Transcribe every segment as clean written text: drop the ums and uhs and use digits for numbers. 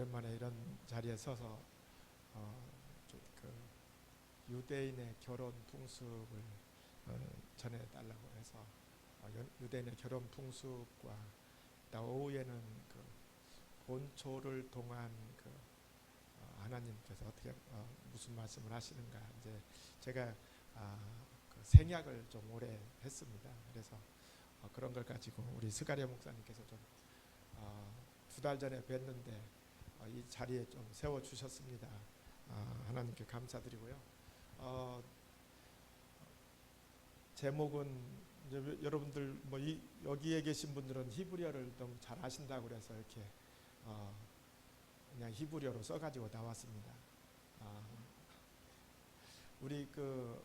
오랜만에 이런 자리에 서서 그 유대인의 결혼 풍습을 전해달라고 해서 유대인의 결혼 풍습과 오후에는 그 본초를 통한 그 하나님께서 어떻게 무슨 말씀을 하시는가, 이제 제가 그 생약을 좀 오래 했습니다. 그래서 그런 걸 가지고 우리 스가랴 목사님께서 좀 2달 전에 뵀는데 이 자리에 좀 세워 주셨습니다. 하나님께 감사드리고요. 제목은 이제 여러분들 뭐 여기에 계신 분들은 히브리어를 너무 잘 아신다고 그래서 이렇게 그냥 히브리어로 써가지고 나왔습니다. 우리 그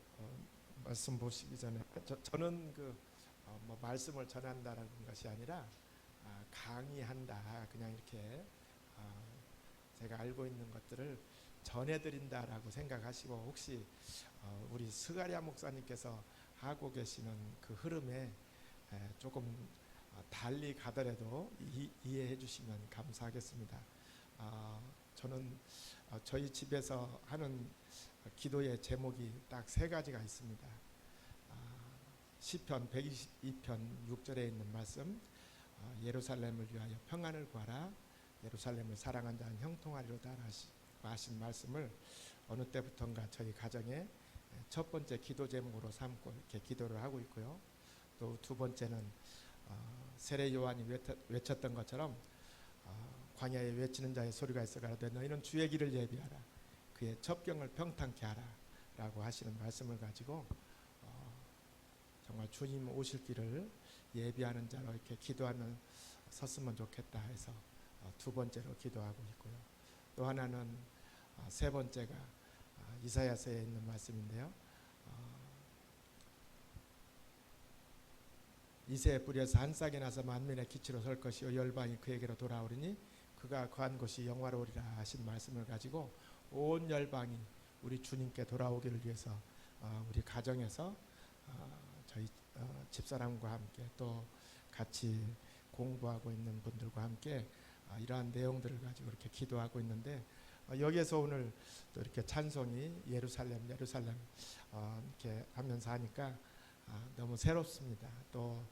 말씀 보시기 전에 저는 뭐 말씀을 전한다는 것이 아니라 강의한다, 그냥 이렇게 제가 알고 있는 것들을 전해드린다라고 생각하시고, 혹시 우리 스가랴 목사님께서 하고 계시는 그 흐름에 조금 달리 가더라도 이해해 주시면 감사하겠습니다. 저는 저희 집에서 하는 기도의 제목이 딱 3가지가 있습니다. 시편 122편 6절에 있는 말씀, 예루살렘을 위하여 평안을 구하라, 예루살렘을 사랑한 자는 형통하리로다 하신 말씀을 어느 때부턴가 저희 가정에 첫 번째 기도 제목으로 삼고 이렇게 기도를 하고 있고요. 또 두 번째는 세례 요한이 외쳤던 것처럼 광야에 외치는 자의 소리가 있어 가로되 너희는 주의 길을 예비하라, 그의 첩경을 평탄케 하라 라고 하시는 말씀을 가지고 정말 주님 오실 길을 예비하는 자로 이렇게 기도하면 섰으면 좋겠다 해서 두 번째로 기도하고 있고요. 또 하나는 세 번째가 이사야서에 있는 말씀인데요. 이새의 뿌리에서 한 싹이 나서 만민의 기치로 설 것이요 열방이 그에게로 돌아오리니 그가 거한 곳이 영화로우리라 하신 말씀을 가지고 온 열방이 우리 주님께 돌아오기를 위해서 우리 가정에서 저희 집사람과 함께 또 같이 공부하고 있는 분들과 함께 이러한 내용들을 가지고 이렇게 기도하고 있는데, 여기에서 오늘 또 이렇게 찬송이 예루살렘 이렇게 하면서 하니까 너무 새롭습니다. 또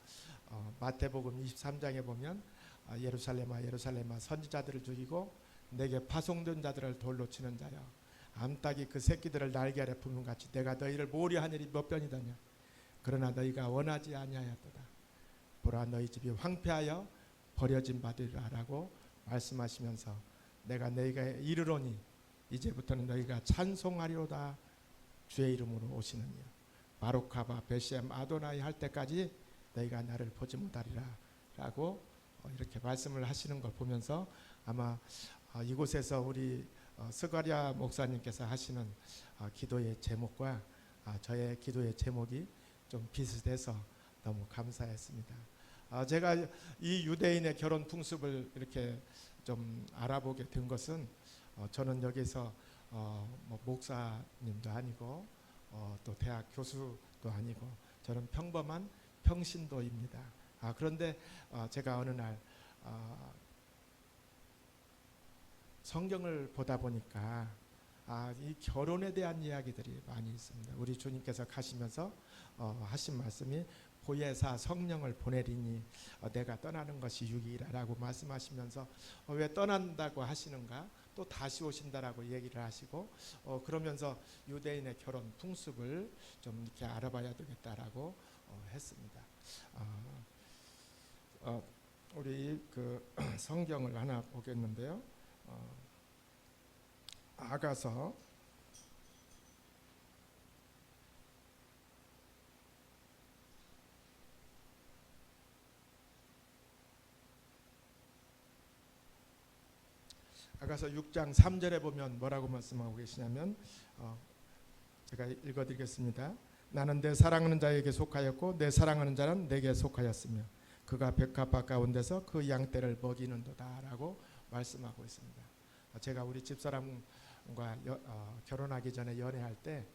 마태복음 23장에 보면 예루살렘아 예루살렘아 선지자들을 죽이고 내게 파송된 자들을 돌로 치는 자여, 암탉이 그 새끼들을 날개 아래 품은 같이 내가 너희를 모리하느니 몇 번이더냐, 그러나 너희가 원하지 아니하였도다. 보라 너희 집이 황폐하여 버려진 바되리라 라고 말씀하시면서 내가 너희가 이르노니 이제부터는 너희가 찬송하리로다 주의 이름으로 오시느니요 바로카바 베셈 아도나이 할 때까지 너희가 나를 보지 못하리라 라고 이렇게 말씀을 하시는 걸 보면서 아마 이곳에서 우리 스가랴 목사님께서 하시는 기도의 제목과 저의 기도의 제목이 좀 비슷해서 너무 감사했습니다. 제가 이 유대인의 결혼 풍습을 이렇게 좀 알아보게 된 것은 저는 여기서 뭐 목사님도 아니고 또 대학 교수도 아니고 저는 평범한 평신도입니다. 그런데 제가 어느 날 성경을 보다 보니까 이 결혼에 대한 이야기들이 많이 있습니다. 우리 주님께서 가시면서 하신 말씀이 보혜사 성령을 보내리니 내가 떠나는 것이 유익이라고 말씀하시면서 왜 떠난다고 하시는가, 또 다시 오신다라고 얘기를 하시고 그러면서 유대인의 결혼 풍습을 좀 이렇게 알아봐야 되겠다라고 했습니다. 우리 그 성경을 하나 보겠는데요. 아가서 6장 3절에 보면 뭐라고 말씀하고 계시냐면 제가 읽어드리겠습니다. 나는 내 사랑하는 자에게 속하였고 내 사랑하는 자는 내게 속하였으며 그가 백합화 가운데서 그 양떼를 먹이는도다 라고 말씀하고 있습니다. 제가 우리 집사람과 결혼하기 전에 연애할 때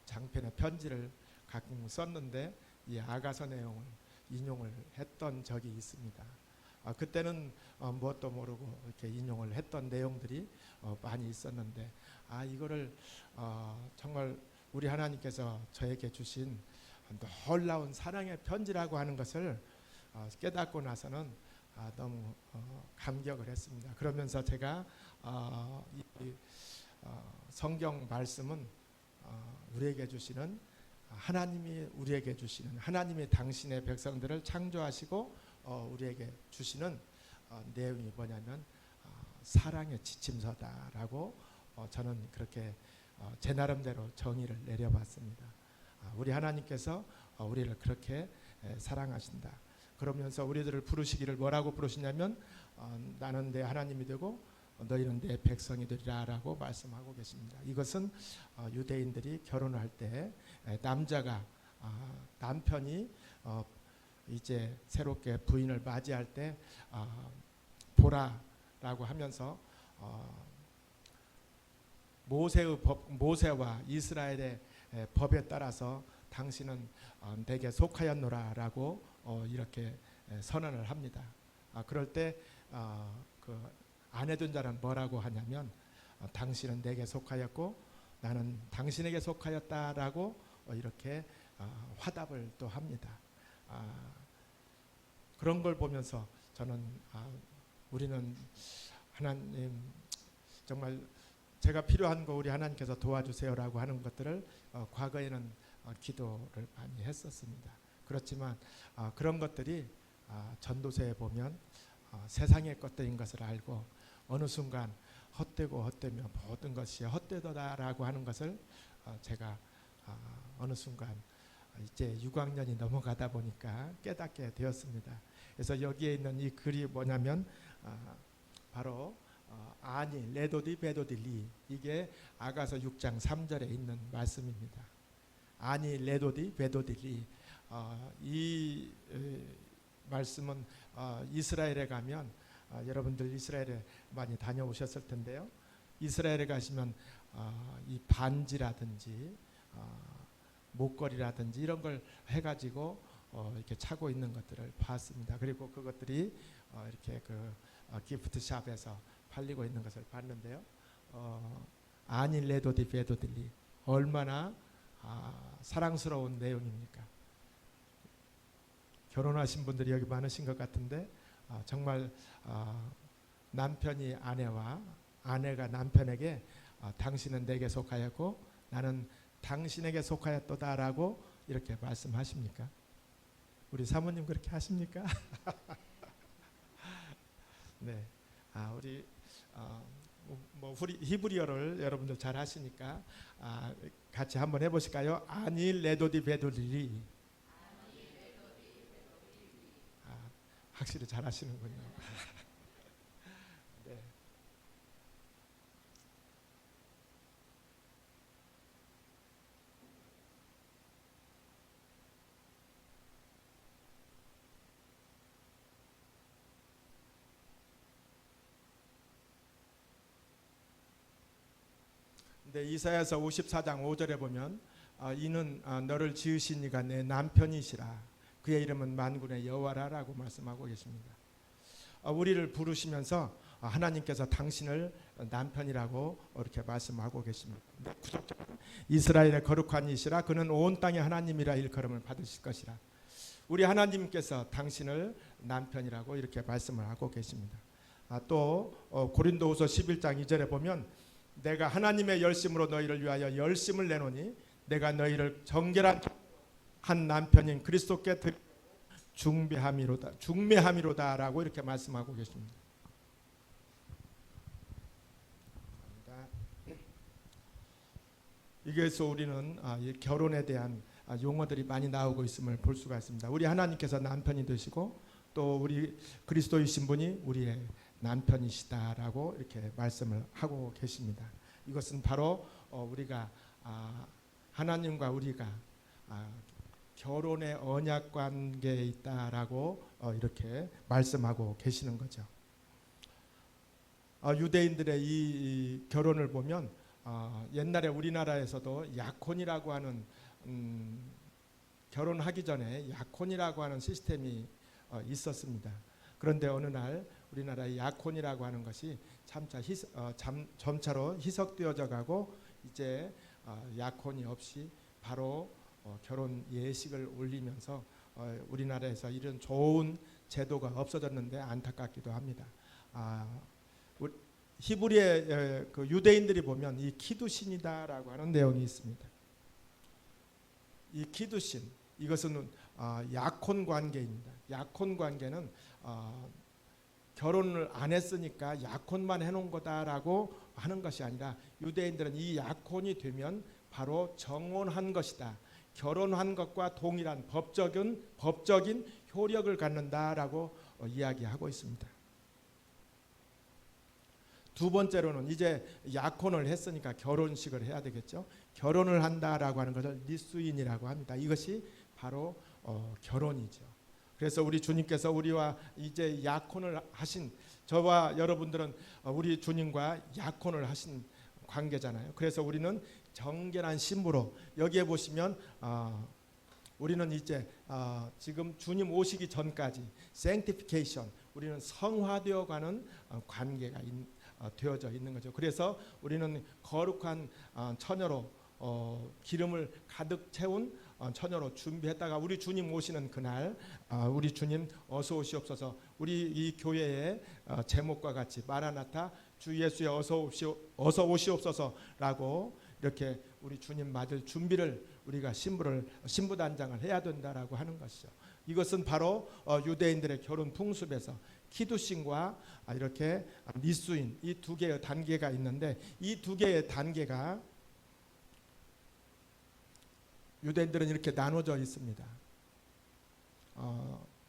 장편의 편지를 가끔 썼는데 이 아가서 내용을 인용을 했던 적이 있습니다. 그때는 무엇도 모르고 이렇게 인용을 했던 내용들이 많이 있었는데 이거를 정말 우리 하나님께서 저에게 주신 놀라운 사랑의 편지라고 하는 것을 깨닫고 나서는 너무 감격을 했습니다. 그러면서 제가 이 성경 말씀은 우리에게 주시는 하나님이 우리에게 주시는 하나님이 당신의 백성들을 창조하시고 우리에게 주시는 내용이 뭐냐면 사랑의 지침서다라고 저는 그렇게 제 나름대로 정의를 내려봤습니다. 우리 하나님께서 우리를 그렇게 사랑하신다. 그러면서 우리들을 부르시기를 뭐라고 부르시냐면 나는 내 하나님이 되고 너희는 내 백성이 되리라 라고 말씀하고 계십니다. 이것은 유대인들이 결혼할 때 남자가 남편이 이제 새롭게 부인을 맞이할 때 보라라고 하면서 모세와 이스라엘의 법에 따라서 당신은 내게 속하였노라라고 이렇게 선언을 합니다. 그럴 때 그 아내 된 자는 뭐라고 하냐면 당신은 내게 속하였고 나는 당신에게 속하였다라고 이렇게 화답을 또 합니다. 그런 걸 보면서 저는 우리는 하나님 정말 제가 필요한 거 우리 하나님께서 도와주세요라고 하는 것들을 과거에는 기도를 많이 했었습니다. 그렇지만 그런 것들이 전도서에 보면 세상의 것들인 것을 알고 어느 순간 헛되고 헛되며 모든 것이 헛되도다라고 하는 것을 제가 어느 순간 이제 6학년이 넘어가다 보니까 깨닫게 되었습니다. 그래서 여기에 있는 이 글이 뭐냐면 바로 아니 레도디 베도디 리, 이게 아가서 6장 3절에 있는 말씀입니다. 아니 레도디 베도디 리, 이 말씀은 이스라엘에 가면 여러분들 이스라엘에 많이 다녀오셨을 텐데요. 이스라엘에 가시면 이 반지라든지 목걸이라든지 이런 걸 해가지고 이렇게 차고 있는 것들을 봤습니다. 그리고 그것들이 이렇게 그 기프트샵에서 팔리고 있는 것을 봤는데요. 아니 레도디 베도딜리, 얼마나 사랑스러운 내용입니까? 결혼하신 분들이 여기 많으신 것 같은데 정말 남편이 아내와 아내가 남편에게 당신은 내게 속하였고 나는 당신에게 속하였도다라고 이렇게 말씀하십니까? 우리 사모님 그렇게 하십니까? 네, 우리 우리 히브리어를 여러분들 잘 하시니까 같이 한번 해보실까요? 아니 레도디 베도리. 확실히 잘 하시는군요. 네. 근데 이사야서 54장 5절에 보면 이는 너를 지으신 이가 내 남편이시라 그의 이름은 만군의 여호와라라고 말씀하고 계십니다. 우리를 부르시면서 하나님께서 당신을 남편이라고 이렇게 말씀하고 계십니다. 이스라엘의 거룩한 이시라 그는 온 땅의 하나님이라 일컬음을 받으실 것이라. 우리 하나님께서 당신을 남편이라고 이렇게 말씀을 하고 계십니다. 또 고린도후서 11장 2절에 보면 내가 하나님의 열심으로 너희를 위하여 열심을 내노니 내가 너희를 정결한 한 남편인 그리스도께 중매함이로다라고 이렇게 말씀하고 계십니다. 여기에서 우리는 결혼에 대한 용어들이 많이 나오고 있음을 볼 수가 있습니다. 우리 하나님께서 남편이 되시고 또 우리 그리스도이신 분이 우리의 남편이시다라고 이렇게 말씀을 하고 계십니다. 이것은 바로 우리가 하나님과 우리가 결혼의 언약 관계에 있다라고 이렇게 말씀하고 계시는 거죠. 유대인들의 이 결혼을 보면 옛날에 우리나라에서도 약혼이라고 하는 결혼하기 전에 약혼이라고 하는 시스템이 있었습니다. 그런데 어느 날 우리나라의 약혼이라고 하는 것이 점차로 희석되어져 가고 이제 약혼이 없이 바로 결혼 예식을 올리면서 우리나라에서 이런 좋은 제도가 없어졌는데 안타깝기도 합니다. 히브리의 그 유대인들이 보면 이 키두신이다라고 하는 내용이 있습니다. 이 키두신, 이것은 약혼 관계입니다. 약혼 관계는 결혼을 안 했으니까 약혼만 해놓은 거다라고 하는 것이 아니라 유대인들은 이 약혼이 되면 바로 정혼한 것이다, 결혼한 것과 동일한 법적인 효력을 갖는다라고 이야기하고 있습니다. 두 번째로는 이제 약혼을 했으니까 결혼식을 해야 되겠죠. 결혼을 한다라고 하는 것을 니수인이라고 합니다. 이것이 바로 결혼이죠. 그래서 우리 주님께서 우리와 이제 약혼을 하신, 저와 여러분들은 우리 주님과 약혼을 하신 관계잖아요. 그래서 우리는 정결한 신부로, 여기에 보시면 우리는 이제 지금 주님 오시기 전까지 sanctification, 우리는 성화되어 가는 관계가 되어져 있는 거죠. 그래서 우리는 거룩한 처녀로, 기름을 가득 채운 처녀로 준비했다가 우리 주님 오시는 그날, 우리 주님 어서 오시옵소서, 우리 이 교회의 제목과 같이 마라나타, 주 예수여 어서 오시옵소서라고 이렇게 우리 주님 맞을 준비를 우리가 신부단장을 해야 된다라고 하는 것이죠. 이것은 바로 유대인들의 결혼 풍습에서 키두신과 이렇게 니수인, 이 두 개의 단계가 있는데, 이 두 개의 단계가 유대인들은 이렇게 나눠져 있습니다.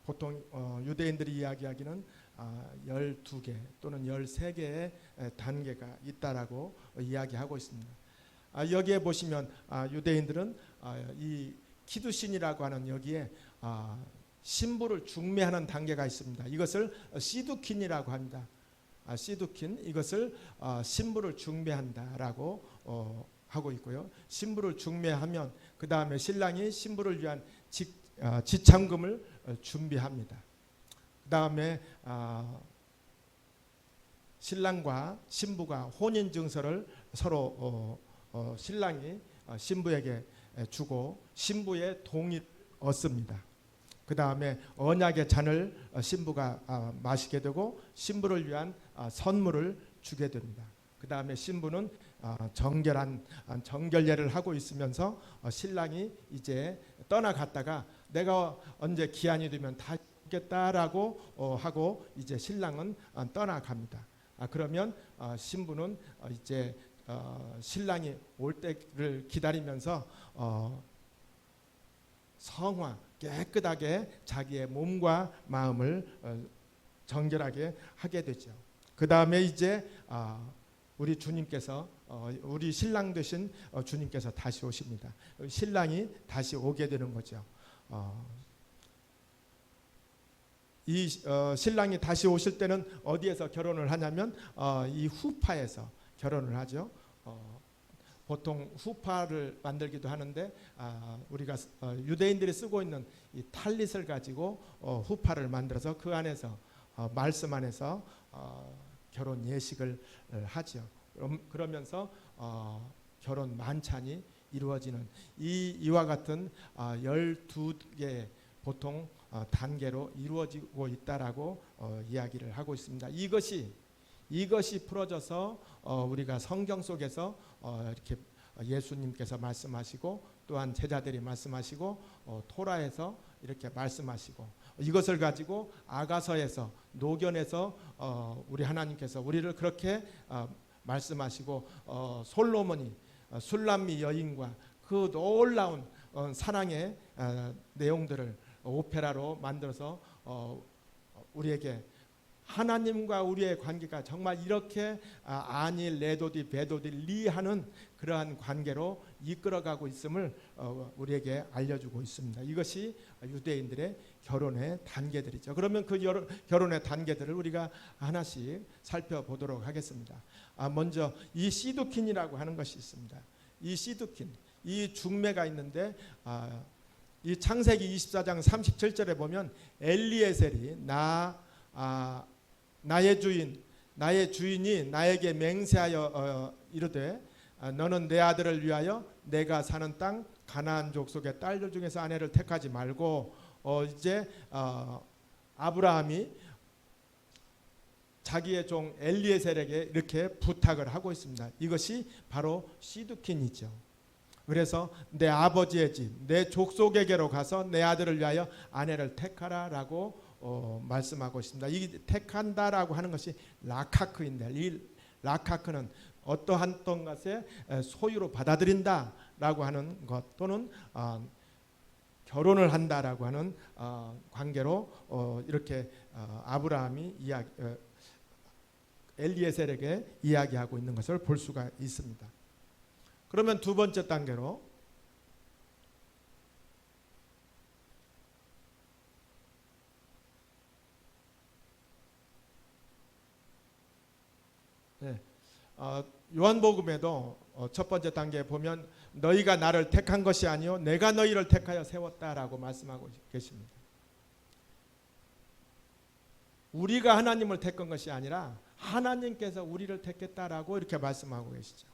보통 유대인들이 이야기하기는 12개 또는 13개의 단계가 있다라고 이야기하고 있습니다. 여기에 보시면 유대인들은 이 키두신이라고 하는 여기에 신부를 중매하는 단계가 있습니다. 이것을 시두킨이라고 합니다. 시두킨, 이것을 신부를 중매한다라고 하고 있고요. 신부를 중매하면 그 다음에 신랑이 신부를 위한 지참금을 준비합니다. 그 다음에 신랑과 신부가 혼인증서를 서로 신랑이 신부에게 주고 신부의 동의를 얻습니다. 그 다음에 언약의 잔을 신부가 마시게 되고 신부를 위한 선물을 주게 됩니다. 그 다음에 신부는 정결한 정결례를 하고 있으면서 신랑이 이제 떠나갔다가 내가 언제 기한이 되면 다시 오겠다라고 하고 이제 신랑은 떠나갑니다. 그러면 신부는 이제 신랑이 올 때를 기다리면서 성화, 깨끗하게 자기의 몸과 마음을 정결하게 하게 되죠. 그 다음에 이제 우리 주님께서 우리 신랑 되신 주님께서 다시 오십니다. 신랑이 다시 오게 되는 거죠. 이 신랑이 다시 오실 때는 어디에서 결혼을 하냐면 이 후파에서 결혼을 하죠. 보통 후파를 만들기도 하는데 우리가 유대인들이 쓰고 있는 이 탈릿을 가지고 후파를 만들어서 그 안에서 말씀 안에서 결혼 예식을 하죠. 그러면서 결혼 만찬이 이루어지는 이와 같은 12개의 보통 단계로 이루어지고 있다라고 이야기를 하고 있습니다. 이것이 풀어져서 우리가 성경 속에서 이렇게 예수님께서 말씀하시고 또한 제자들이 말씀하시고 토라에서 이렇게 말씀하시고 이것을 가지고 아가서에서 노견에서 우리 하나님께서 우리를 그렇게 말씀하시고 솔로몬이 술람미 여인과 그 놀라운 사랑의 내용들을 오페라로 만들어서 우리에게 하나님과 우리의 관계가 정말 이렇게 아니 레도디 베도디 리하는 그러한 관계로 이끌어가고 있음을 우리에게 알려주고 있습니다. 이것이 유대인들의 결혼의 단계들이죠. 그러면 그 결혼의 단계들을 우리가 하나씩 살펴보도록 하겠습니다. 먼저 이 시두킨이라고 하는 것이 있습니다. 이 시두킨, 이 중매가 있는데 이 창세기 24장 37절에 보면 엘리에셀이 나 나의 주인이 나에게 맹세하여 이르되 너는 내 아들을 위하여 내가 사는 땅 가나안 족속의 딸들 중에서 아내를 택하지 말고 이제 아브라함이 자기의 종 엘리에셀에게 이렇게 부탁을 하고 있습니다. 이것이 바로 시드킨이죠. 그래서 내 아버지의 집, 내 족속에게로 가서 내 아들을 위하여 아내를 택하라라고 말씀하고 있습니다. 이 택한다라고 하는 것이 라카크인데, 이 라카크는 어떠한 것에 소유로 받아들인다라고 하는 것, 또는 결혼을 한다라고 하는 관계로 이렇게 아브라함이 엘리에셀에게 이야기하고 있는 것을 볼 수가 있습니다. 그러면 두 번째 단계로 요한복음에도 첫 번째 단계에 보면 너희가 나를 택한 것이 아니요 내가 너희를 택하여 세웠다라고 말씀하고 계십니다. 우리가 하나님을 택한 것이 아니라 하나님께서 우리를 택했다라고 이렇게 말씀하고 계시죠.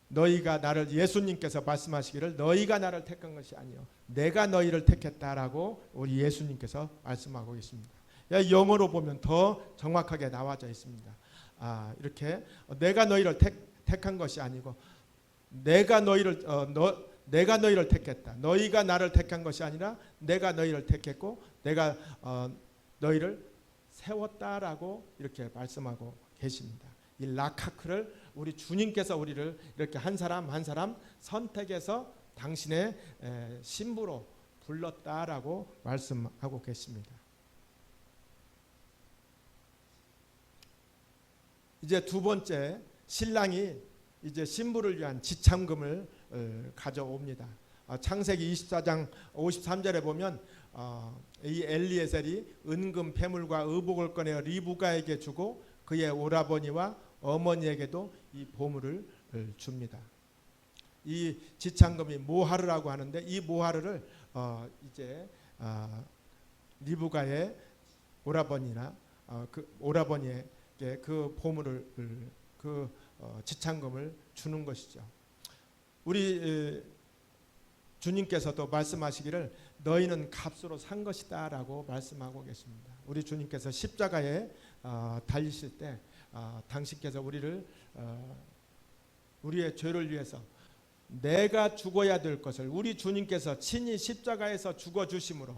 너희가 나를, 예수님께서 말씀하시기를 너희가 나를 택한 것이 아니요 내가 너희를 택했다라고 우리 예수님께서 말씀하고 계십니다. 영어로 보면 더 정확하게 나와져 있습니다. 이렇게 내가 너희를 택한 것이 아니고 내가 너희를 택했다. 너희가 나를 택한 것이 아니라 내가 너희를 택했고 내가 너희를 세웠다라고 이렇게 말씀하고 계십니다. 이 라카크를 우리 주님께서 우리를 이렇게 한 사람 한 사람 선택해서 당신의 신부로 불렀다라고 말씀하고 계십니다. 이제 두 번째, 신랑이 이제 신부를 위한 지참금을 가져옵니다. 창세기 24장 53절에 보면 이 엘리에셀이 은금 패물과 의복을 꺼내어 리브가에게 주고 그의 오라버니와 어머니에게도 이 보물을 줍니다. 이 지참금이 모하르라고 하는데 이 모하르를 이제 리브가의 오라버니나 그 오라버니에게 그 보물을 지참금을 주는 것이죠. 우리 주님께서도 말씀하시기를 너희는 값으로 산 것이다 라고 말씀하고 계십니다. 우리 주님께서 십자가에 달리실 때 당신께서 우리의 죄를 위해서 내가 죽어야 될 것을 우리 주님께서 친히 십자가에서 죽어주심으로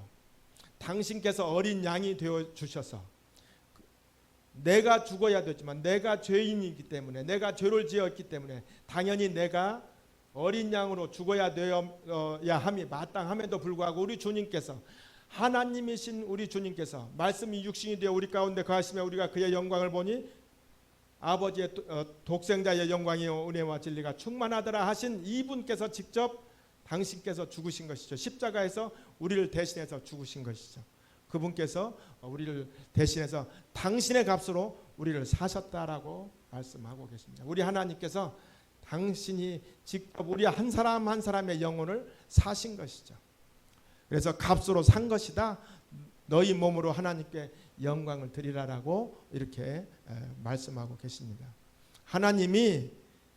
당신께서 어린 양이 되어주셔서 내가 죽어야 되지만 내가 죄인이기 때문에 내가 죄를 지었기 때문에 당연히 내가 어린 양으로 죽어야 함이 마땅함에도 불구하고 우리 주님께서 하나님이신 우리 주님께서 말씀이 육신이 되어 우리 가운데 거하시며 우리가 그의 영광을 보니 아버지의 독생자의 영광이요 은혜와 진리가 충만하더라 하신 이분께서 직접 당신께서 죽으신 것이죠. 십자가에서 우리를 대신해서 죽으신 것이죠. 그분께서 우리를 대신해서 당신의 값으로 우리를 사셨다라고 말씀하고 계십니다. 우리 하나님께서 당신이 직접 우리 한 사람 한 사람의 영혼을 사신 것이죠. 그래서 값으로 산 것이다. 너희 몸으로 하나님께 영광을 드리라라고 이렇게 말씀하고 계십니다. 하나님이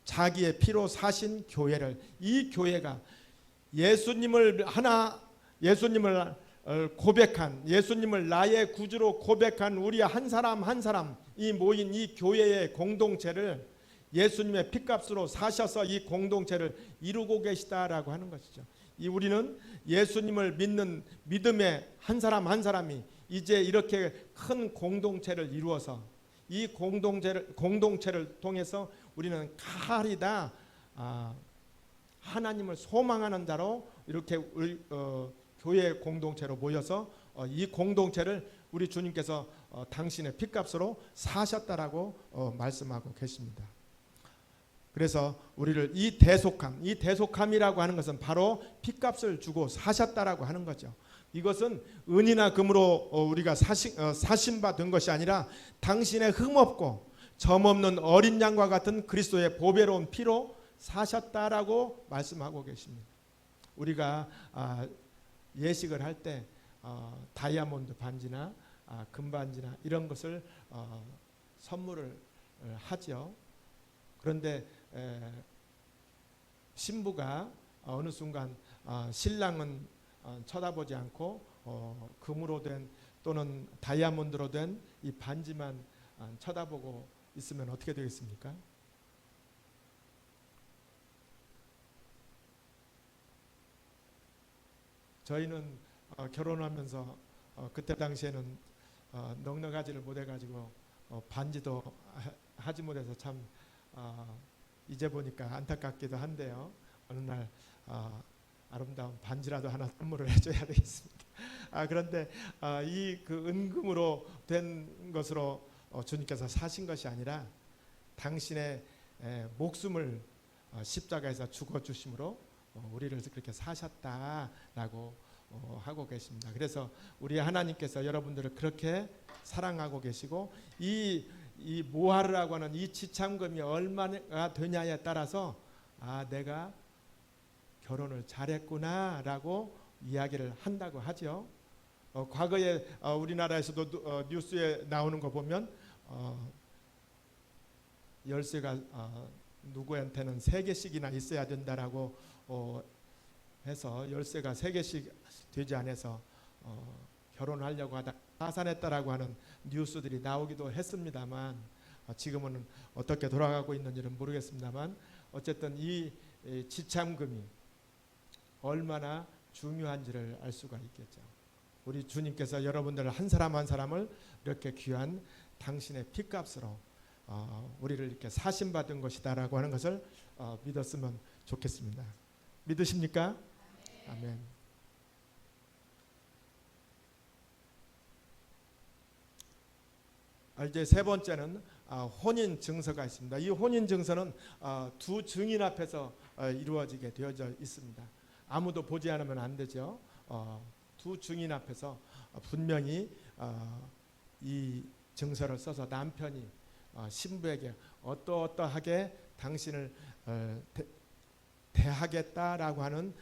자기의 피로 사신 교회를, 이 교회가 예수님을 고백한, 예수님을 나의 구주로 고백한 우리 한 사람 한 사람 이 모인 이 교회의 공동체를 예수님의 피값으로 사셔서 이 공동체를 이루고 계시다라고 하는 것이죠. 우리는 예수님을 믿는 믿음의 한 사람 한 사람이 이제 이렇게 큰 공동체를 이루어서 이 공동체를 통해서 우리는 가리다 하나님을 소망하는 자로 이렇게 교회 공동체로 모여서 이 공동체를 우리 주님께서 당신의 피값으로 사셨다라고 말씀하고 계십니다. 그래서 우리를 이 대속함이라고 하는 것은 바로 피값을 주고 사셨다라고 하는 거죠. 이것은 은이나 금으로 우리가 사신받은 것이 아니라 당신의 흠없고 점없는 어린 양과 같은 그리스도의 보배로운 피로 사셨다라고 말씀하고 계십니다. 우리가 예식을 할 때 다이아몬드 반지나 금반지나 이런 것을 선물을 하죠. 그런데 신부가 어느 순간 신랑은 쳐다보지 않고 금으로 된 또는 다이아몬드로 된 이 반지만 쳐다보고 있으면 어떻게 되겠습니까? 저희는 결혼하면서 그때 당시에는 넉넉하지를 못해가지고 반지도 하지 못해서 참 이제 보니까 안타깝기도 한데요. 어느 날 아름다운 반지라도 하나 선물을 해줘야 되겠습니다. 그런데 이 그 은금으로 된 것으로 주님께서 사신 것이 아니라 당신의 목숨을 십자가에서 죽어 주심으로 우리를 그렇게 사셨다라고 하고 계십니다. 그래서 우리 하나님께서 여러분들을 그렇게 사랑하고 계시고 이 모하르라고 하는 이 지참금이 얼마나 되냐에 따라서 내가 결혼을 잘했구나라고 이야기를 한다고 하죠. 과거에 우리나라에서도 뉴스에 나오는 거 보면 열쇠가 누구한테는 3개씩이나 있어야 된다라고 해서 열쇠가 3개씩 되지 않아서 결혼하려고 하다 파산했다라고 하는 뉴스들이 나오기도 했습니다만 지금은 어떻게 돌아가고 있는지는 모르겠습니다만 어쨌든 이 지참금이 얼마나 중요한지를 알 수가 있겠죠. 우리 주님께서 여러분들 한 사람 한 사람을 이렇게 귀한 당신의 피값으로 우리를 이렇게 사심받은 것이다라고 하는 것을 믿었으면 좋겠습니다. 믿으십니까? 아멘. 이제 세 번째는 혼인 증서가 있습니다. 이 혼인 증서는 두 증인 앞에서 이루어지게 되어져 있습니다. 아무도 보지 않으면 안 되죠. 두 증인 앞에서 분명히 이 증서를 써서 남편이 신부에게 어떠하게 당신을 대하겠다라고 하는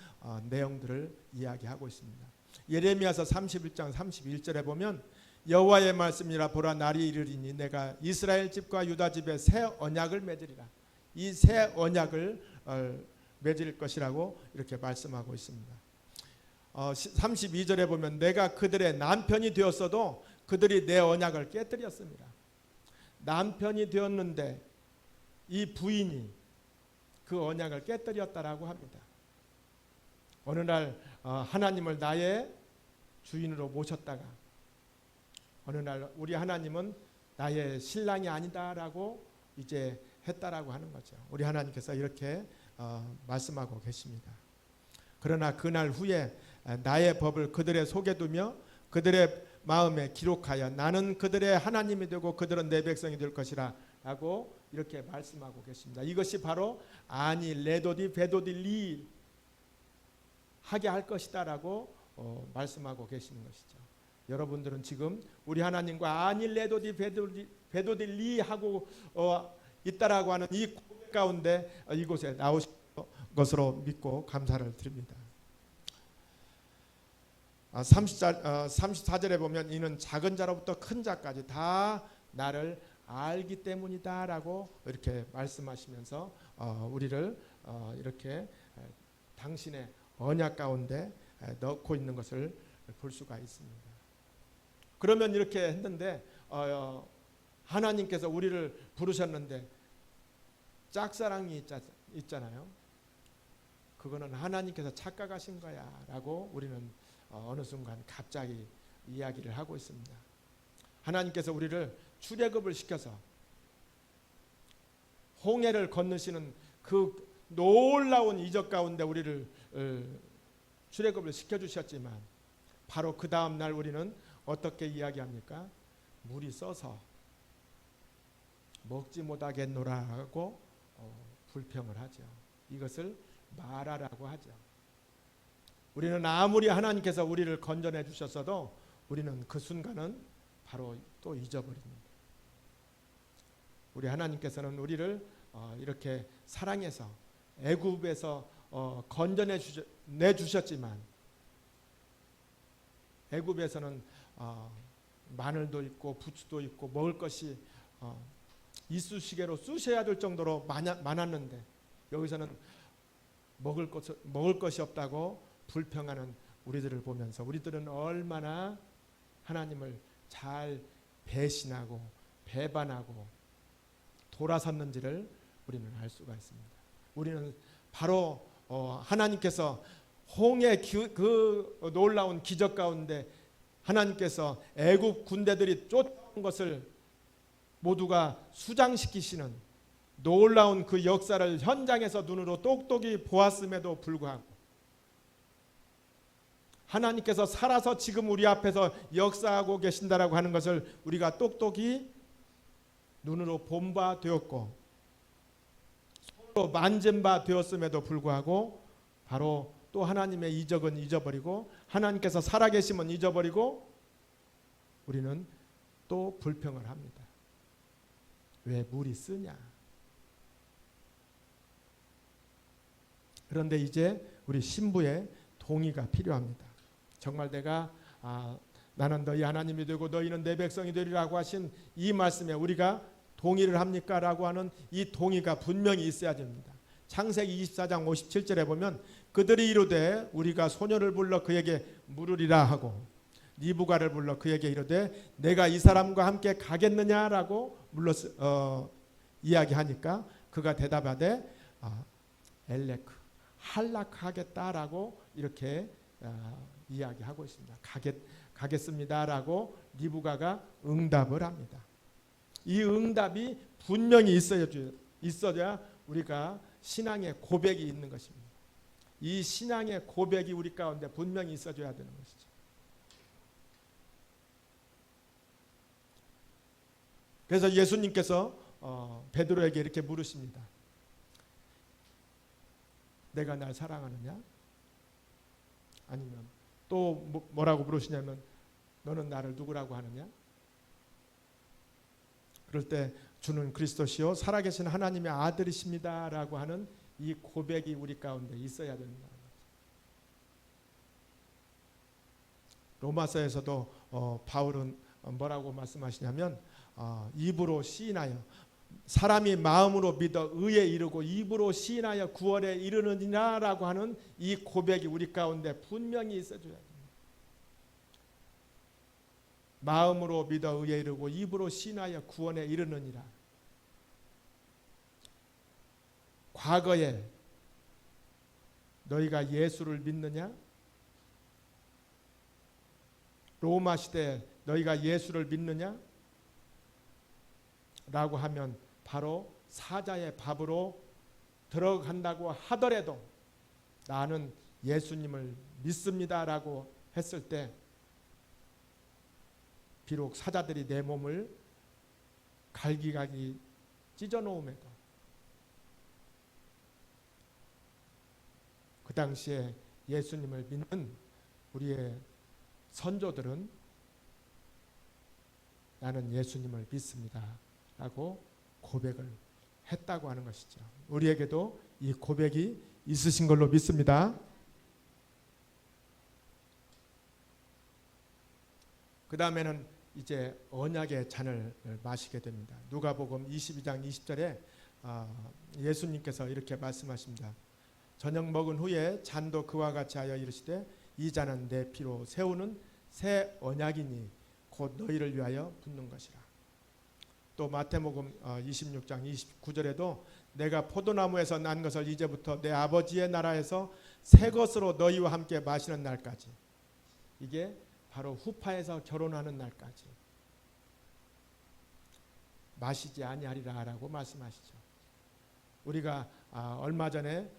내용들을 이야기하고 있습니다. 예레미야서 31장 31절에 보면 여호와의 말씀이라 보라 날이 이르리니 내가 이스라엘 집과 유다 집에 새 언약을 맺으리라. 이 새 언약을 맺을 것이라고 이렇게 말씀하고 있습니다. 32절에 보면 내가 그들의 남편이 되었어도 그들이 내 언약을 깨뜨렸습니다. 남편이 되었는데 이 부인이 그 언약을 깨뜨렸다라고 합니다. 어느 날 하나님을 나의 주인으로 모셨다가 어느 날 우리 하나님은 나의 신랑이 아니다라고 이제 했다라고 하는 거죠. 우리 하나님께서 이렇게 말씀하고 계십니다. 그러나 그날 후에 나의 법을 그들의 속에 두며 그들의 마음에 기록하여 나는 그들의 하나님이 되고 그들은 내 백성이 될 것이라 라고 이렇게 말씀하고 계십니다. 이것이 바로 아니 레도디 베도디 리 하게 할 것이다 라고 말씀하고 계시는 것이죠. 여러분들은 지금 우리 하나님과 아니 레도디 베도디 리 하고 있다라고 하는 이 고백 가운데 이곳에 나오신 것으로 믿고 감사를 드립니다. 34절에 보면 이는 작은 자로부터 큰 자까지 다 나를 알기 때문이다 라고 이렇게 말씀하시면서 우리를 이렇게 당신의 언약 가운데 넣고 있는 것을 볼 수가 있습니다. 그러면 이렇게 했는데 하나님께서 우리를 부르셨는데 짝사랑이 있잖아요. 그거는 하나님께서 착각하신 거야 라고 우리는 어느 순간 갑자기 이야기를 하고 있습니다. 하나님께서 우리를 출애굽을 시켜서 홍해를 건너시는 그 놀라운 이적 가운데 우리를 출애굽을 시켜주셨지만 바로 그 다음 날 우리는 어떻게 이야기합니까? 물이 써서 먹지 못하겠노라 하고 불평을 하죠. 이것을 마라라고 하죠. 우리는 아무리 하나님께서 우리를 건져내 주셨어도 우리는 그 순간은 바로 또 잊어버립니다. 우리 하나님께서는 우리를 이렇게 사랑해서 애굽에서 건져내 주셨지만 애굽에서는 마늘도 있고 부추도 있고 먹을 것이 이쑤시개로 쑤셔야 될 정도로 많았는데 여기서는 먹을 것이 없다고 불평하는 우리들을 보면서 우리들은 얼마나 하나님을 잘 배신하고 배반하고 돌아섰는지를 우리는 알 수가 있습니다. 우리는 바로 하나님께서 홍해 그 놀라운 기적 가운데 하나님께서 애굽 군대들이 쫓아온 것을 모두가 수장시키시는 놀라운 그 역사를 현장에서 눈으로 똑똑히 보았음에도 불구하고 하나님께서 살아서 지금 우리 앞에서 역사하고 계신다라고 하는 것을 우리가 똑똑히 눈으로 본 바 되었고 손으로 만진 바 되었음에도 불구하고 바로 또 하나님의 이적은 잊어버리고 하나님께서 살아계심은 잊어버리고 우리는 또 불평을 합니다. 왜 물이 쓰냐? 그런데 이제 우리 신부의 동의가 필요합니다. 정말 내가 나는 너희 하나님이 되고 너희는 내 백성이 되리라고 하신 이 말씀에 우리가 동의를 합니까? 라고 하는 이 동의가 분명히 있어야 됩니다. 창세기 24장 57절에 보면 그들이 이르되 우리가 소녀를 불러 그에게 물으리라 하고 니부가를 불러 그에게 이르되 내가 이 사람과 함께 가겠느냐라고 이야기하니까 그가 대답하되 엘레크 할락하겠다라고 이렇게 이야기하고 있습니다. 가겠습니다라고 니부가가 응답을 합니다. 이 응답이 분명히 있어야 우리가 신앙의 고백이 있는 것입니다. 이 신앙의 고백이 우리 가운데 분명히 있어줘야 되는 것이죠. 그래서 예수님께서 베드로에게 이렇게 물으십니다. 내가 날 사랑하느냐? 아니면 또 뭐라고 물으시냐면 너는 나를 누구라고 하느냐? 그럴 때 주는 그리스도시요 살아계신 하나님의 아들이십니다라고 하는 이 고백이 우리 가운데 있어야 된다. 로마서에서도 바울은 뭐라고 말씀하시냐면 입으로 시인하여 사람이 마음으로 믿어 의에 이르고 입으로 시인하여 구원에 이르느니라라고 하는 이 고백이 우리 가운데 분명히 있어줘야 됩니다. 마음으로 믿어 의에 이르고 입으로 시인하여 구원에 이르느니라. 과거에 너희가 예수를 믿느냐? 로마 시대에 너희가 예수를 믿느냐? 라고 하면 바로 사자의 밥으로 들어간다고 하더라도 나는 예수님을 믿습니다라고 했을 때 비록 사자들이 내 몸을 갈기갈기 찢어놓음에도 그 당시에 예수님을 믿는 우리의 선조들은 나는 예수님을 믿습니다 라고 고백을 했다고 하는 것이죠. 우리에게도 이 고백이 있으신 걸로 믿습니다. 그 다음에는 이제 언약의 잔을 마시게 됩니다. 누가복음 22장 20절에 예수님께서 이렇게 말씀하십니다. 저녁 먹은 후에 잔도 그와 같이 하여 이르시되 이 잔은 내 피로 세우는 새 언약이니 곧 너희를 위하여 붓는 것이라. 또 마태복음 26장 29절에도 내가 포도나무에서 난 것을 이제부터 내 아버지의 나라에서 새 것으로 너희와 함께 마시는 날까지, 이게 바로 후파에서 결혼하는 날까지 마시지 아니하리라라고 말씀하시죠. 우리가 얼마 전에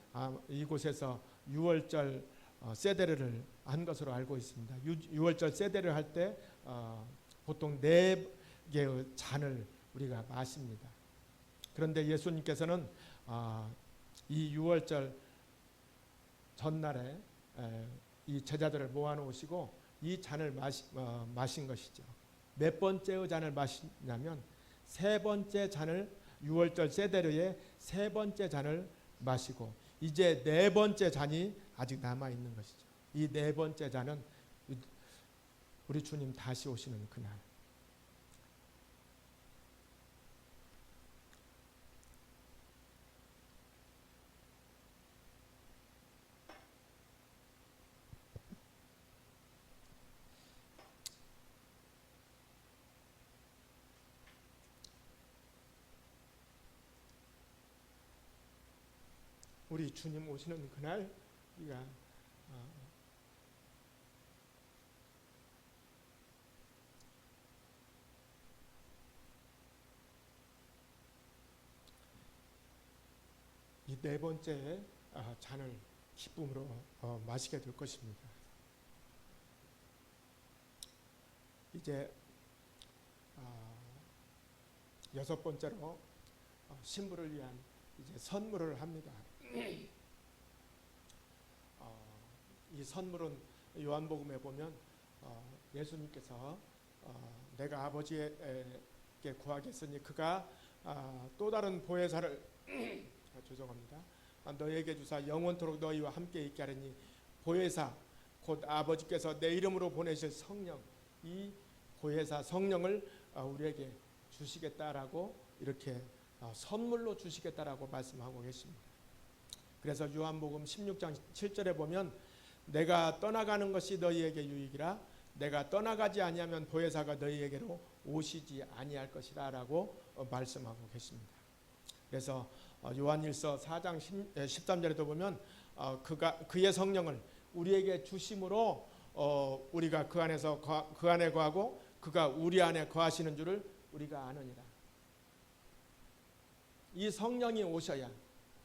이곳에서 유월절 세데르를 한 것으로 알고 있습니다. 유월절 세데르를 할 때 보통 4개의 잔을 우리가 마십니다. 그런데 예수님께서는 이 유월절 전날에 이 제자들을 모아놓으시고 이 잔을 마신 것이죠. 몇 번째의 잔을 마시냐면 3번째 잔을, 유월절 세데르의 3번째 잔을 마시고 이제 4번째 잔이 아직 남아있는 것이죠. 이 4번째 잔은 우리 주님 다시 오시는 그날, 우리 주님 오시는 그날 우리가 이 네 번째 잔을 기쁨으로 마시게 될 것입니다. 이제 여섯 번째로 신부를 위한 이제 선물을 합니다. 이 선물은 요한복음에 보면 예수님께서 내가 아버지에게 구하겠으니 그가 또 다른 보혜사를 죄송합니다. 너에게 주사 영원토록 너희와 함께 있게 하리니 보혜사 곧 아버지께서 내 이름으로 보내실 성령, 이 보혜사 성령을 우리에게 주시겠다라고 이렇게 선물로 주시겠다라고 말씀하고 계십니다. 그래서 요한복음 16장 7절에 보면 내가 떠나가는 것이 너희에게 유익이라 내가 떠나가지 아니하면 보혜사가 너희에게로 오시지 아니할 것이라 라고 말씀하고 계십니다. 그래서 요한일서 4장 13절에도 보면 그의 성령을 우리에게 주심으로 우리가 그 안에 거하고 그가 우리 안에 거하시는 줄을 우리가 아느니라. 이 성령이 오셔야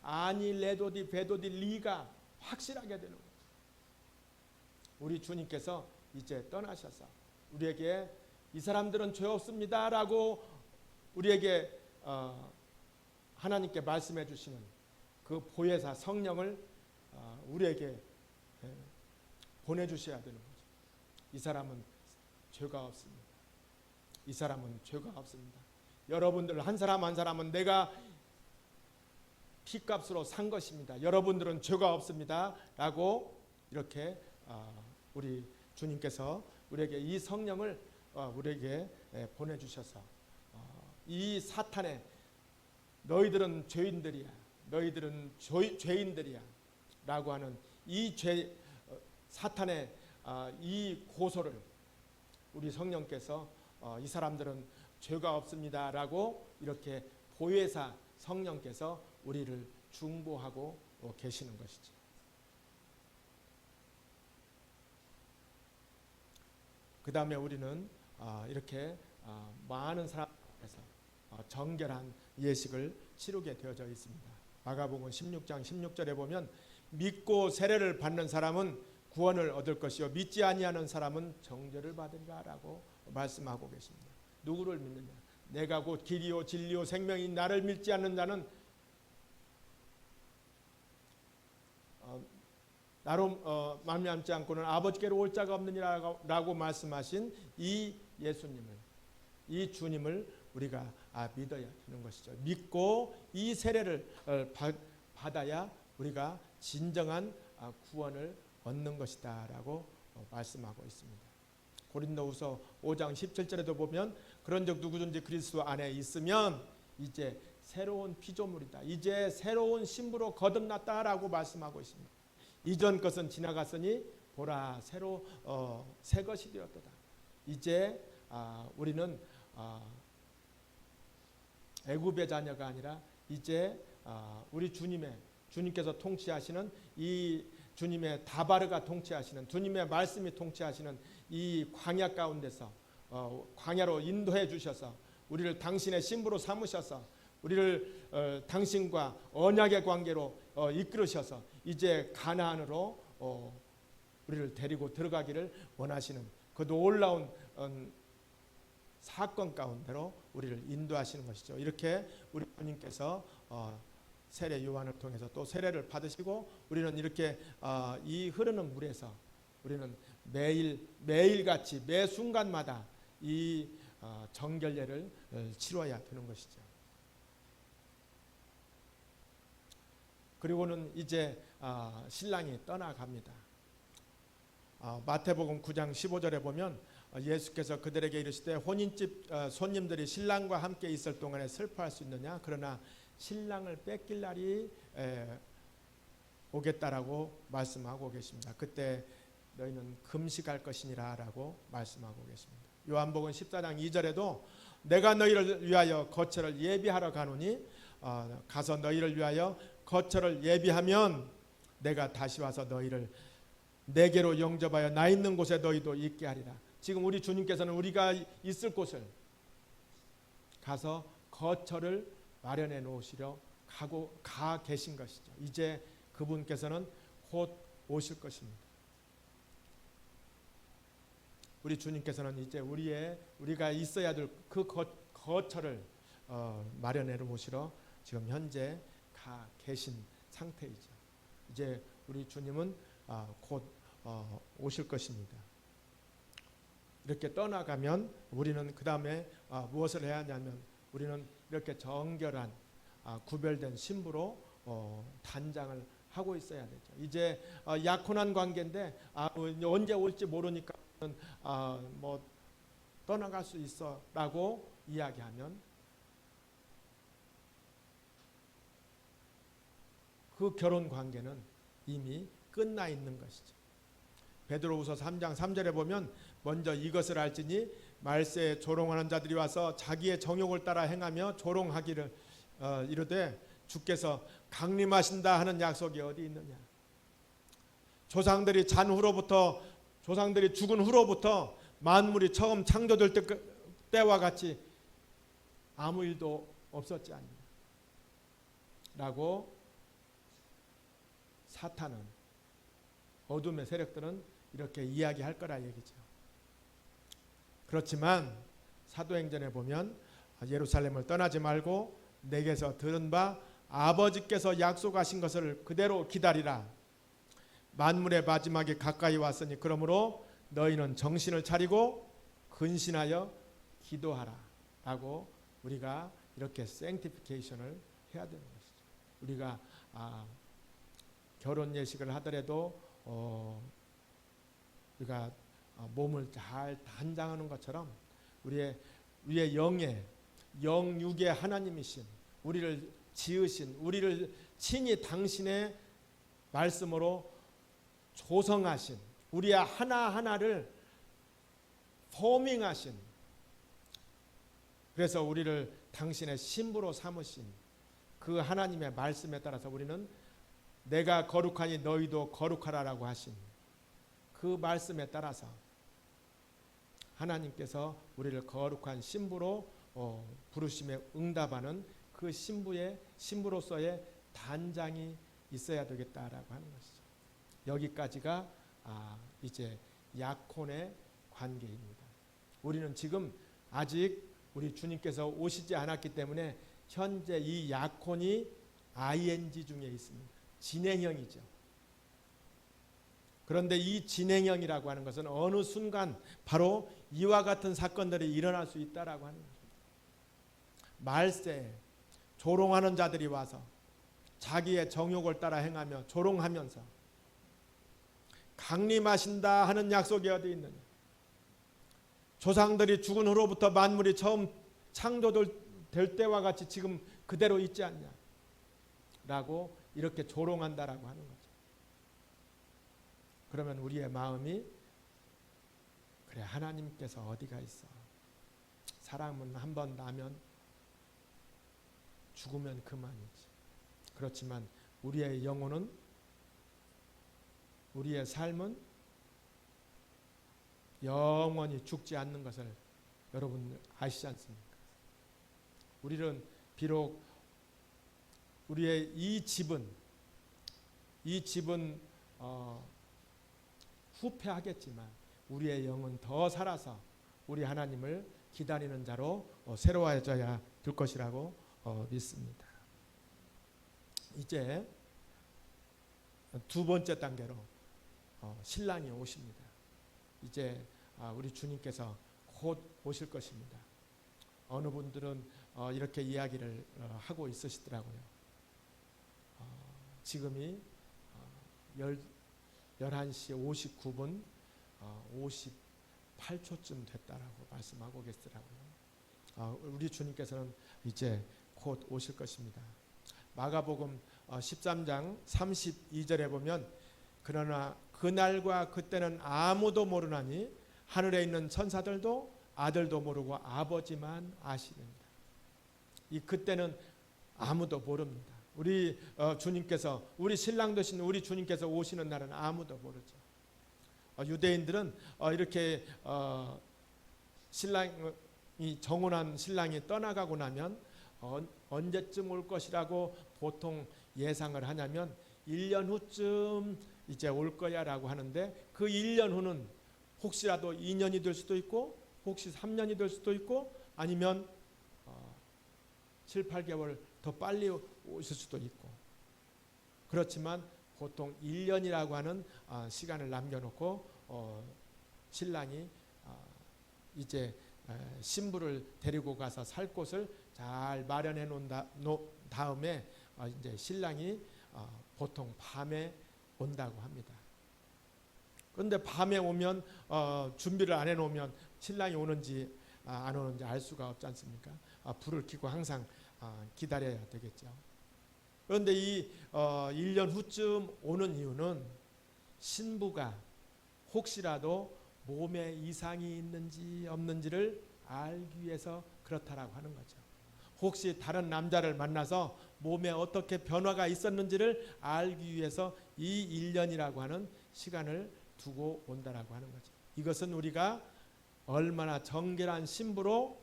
아니 레도디 베도디 리가 확실하게 되는 거예요. 우리 주님께서 이제 떠나셔서 우리에게 이 사람들은 죄 없습니다라고 우리에게 하나님께 말씀해 주시는 그 보혜사 성령을 우리에게 보내주셔야 되는 거죠. 이 사람은 죄가 없습니다. 이 사람은 죄가 없습니다. 여러분들 한 사람 한 사람은 내가 피값으로 산 것입니다. 여러분들은 죄가 없습니다. 라고 이렇게 우리 주님께서 우리에게 이 성령을 우리에게 보내주셔서 이 사탄의 너희들은 죄인들이야, 너희들은 죄인들이야 라고 하는 이 사탄의 이 고소를 우리 성령께서 이 사람들은 죄가 없습니다 라고 이렇게 보혜사 성령께서 우리를 중보하고 계시는 것이죠. 그 다음에 우리는 이렇게 많은 사람 앞에서 정결한 예식을 치르게 되어져 있습니다. 마가복음 16장 16절에 보면 믿고 세례를 받는 사람은 구원을 얻을 것이요 믿지 아니하는 사람은 정죄를 받으리라 라고 말씀하고 계십니다. 누구를 믿느냐? 내가 곧 길이요 진리요 생명인 나를 믿지 않는 자는 나로 말미암지 않고는 아버지께로 올 자가 없느니라고 말씀하신 이 예수님을, 이 주님을 우리가 믿어야 되는 것이죠. 믿고 이 세례를 받아야 우리가 진정한 구원을 얻는 것이다 라고 말씀하고 있습니다. 고린도후서 5장 17절에도 보면 그런즉 누구든지 그리스도 안에 있으면 이제 새로운 피조물이다, 이제 새로운 신부로 거듭났다라고 말씀하고 있습니다. 이전 것은 지나갔으니 보라 새로 새 것이 되었도다. 이제 우리는 애굽의 자녀가 아니라 이제 우리 주님께서 통치하시는 이 주님의 다바르가 통치하시는 주님의 말씀이 통치하시는 이 광야 가운데서 광야로 인도해 주셔서 우리를 당신의 신부로 삼으셔서 우리를 당신과 언약의 관계로 이끌으셔서 이제 가나안으로 우리를 데리고 들어가기를 원하시는 그 놀라운 사건 가운데로 우리를 인도하시는 것이죠. 이렇게 우리 주님께서 세례 요한을 통해서 또 세례를 받으시고 우리는 이렇게 이 흐르는 물에서 우리는 매일같이 매 순간마다 이 정결례를 치러야 되는 것이죠. 그리고는 이제 신랑이 떠나갑니다. 마태복음 9장 15절에 보면 예수께서 그들에게 이르시되 혼인집 손님들이 신랑과 함께 있을 동안에 슬퍼할 수 있느냐? 그러나 신랑을 뺏길 날이 오겠다라고 말씀하고 계십니다. 그때 너희는 금식할 것이니라 라고 말씀하고 계십니다. 요한복음 14장 2절에도 내가 너희를 위하여 거처를 예비하러 가노니 가서 너희를 위하여 거처를 예비하면 내가 다시 와서 너희를 내게로 영접하여 나 있는 곳에 너희도 있게 하리라. 지금 우리 주님께서는 우리가 있을 곳을 가서 거처를 마련해 놓으시려 가 계신 것이죠. 이제 그분께서는 곧 오실 것입니다. 우리 주님께서는 이제 우리가 있어야 될 그 거처를 마련해 놓으시러 지금 현재 가 계신 상태이죠. 이제 우리 주님은 곧 오실 것입니다. 이렇게 떠나가면 우리는 그 다음에 무엇을 해야 하냐면 우리는 이렇게 정결한 구별된 신부로 단장을 하고 있어야 되죠. 이제 약혼한 관계인데 언제 올지 모르니까 뭐 떠나갈 수 있어라고 이야기하면 그 결혼 관계는 이미 끝나 있는 것이죠. 베드로후서 3장 3절에 보면 먼저 이것을 알지니 말세에 조롱하는 자들이 와서 자기의 정욕을 따라 행하며 조롱하기를 이르되 주께서 강림하신다 하는 약속이 어디 있느냐. 조상들이 죽은 후로부터 만물이 처음 창조될 때와 같이 아무 일도 없었지 않냐 라고 사탄은, 어둠의 세력들은 이렇게 이야기할 거라 얘기죠. 그렇지만 사도행전에 보면 예루살렘을 떠나지 말고 내게서 들은 바 아버지께서 약속하신 것을 그대로 기다리라. 만물의 마지막이 가까이 왔으니 그러므로 너희는 정신을 차리고 근신하여 기도하라 라고 우리가 이렇게 생티피케이션을 해야 되는 것이죠. 우리가 결혼 예식을 하더라도 우리가 몸을 잘 단장하는 것처럼 우리의 영육의 하나님이신, 우리를 지으신, 우리를 친히 당신의 말씀으로 조성하신, 우리의 하나하나를 포밍하신, 그래서 우리를 당신의 신부로 삼으신 그 하나님의 말씀에 따라서 우리는 내가 거룩하니 너희도 거룩하라라고 하신 그 말씀에 따라서 하나님께서 우리를 거룩한 신부로 부르심에 응답하는 그 신부로서의 단장이 있어야 되겠다라고 하는 것이죠. 여기까지가 이제 약혼의 관계입니다. 우리는 지금 아직 우리 주님께서 오시지 않았기 때문에 현재 이 약혼이 ing 중에 있습니다. 진행형이죠. 그런데 이 진행형이라고 하는 것은 어느 순간 바로 이와 같은 사건들이 일어날 수 있다라고 하는 것입니다. 말세에 조롱하는 자들이 와서 자기의 정욕을 따라 행하며 조롱하면서 강림하신다 하는 약속이 어디 있느냐. 조상들이 죽은 후로부터 만물이 처음 창조될 때와 같이 지금 그대로 있지 않냐 라고 이렇게 조롱한다라고 하는 거죠. 그러면 우리의 마음이 그래, 하나님께서 어디가 있어. 사람은 한번 나면 죽으면 그만이지. 그렇지만 우리의 영혼은, 우리의 삶은 영원히 죽지 않는 것을 여러분 아시지 않습니까? 우리는 비록 우리의 이 집은 후패하겠지만 우리의 영은 더 살아서 우리 하나님을 기다리는 자로 새로워져야 될 것이라고 믿습니다. 이제 두 번째 단계로 신랑이 오십니다. 이제 우리 주님께서 곧 오실 것입니다. 어느 분들은 이렇게 이야기를 하고 있으시더라고요. 지금이 11시 59분 8초쯤 됐다라고 말씀하고 계시더라고요. 우리 주님께서는 이제 곧 오실 것입니다. 마가복음 13장 32절에 보면 그러나 그날과 그때는 아무도 모르나니 하늘에 있는 천사들도 아들도 모르고 아버지만 아시느니라. 이 그때는 아무도 모릅니다. 우리 주님께서 우리 신랑 되신 우리 주님께서 오시는 날은 아무도 모르죠. 유대인들은 이렇게 신랑이 정혼한 신랑이 떠나가고 나면 언제쯤 올 것이라고 보통 예상을 하냐면 1년 후쯤 이제 올 거야라고 하는데 그 1년 후는 혹시라도 2년이 될 수도 있고 혹시 3년이 될 수도 있고 아니면 7, 8개월 더 빨리 오실 수도 있고 그렇지만 보통 1년이라고 하는 시간을 남겨놓고 신랑이 이제 신부를 데리고 가서 살 곳을 잘 마련해 놓은 다음에 이제 신랑이 보통 밤에 온다고 합니다. 그런데 밤에 오면 준비를 안 해놓으면 신랑이 오는지 안 오는지 알 수가 없지 않습니까? 불을 켜고 항상 기다려야 되겠죠. 그런데 이 1년 후쯤 오는 이유는 신부가 혹시라도 몸에 이상이 있는지 없는지를 알기 위해서 그렇다라고 하는 거죠. 혹시 다른 남자를 만나서 몸에 어떻게 변화가 있었는지를 알기 위해서 이 1년이라고 하는 시간을 두고 온다라고 하는 거죠. 이것은 우리가 얼마나 정결한 신부로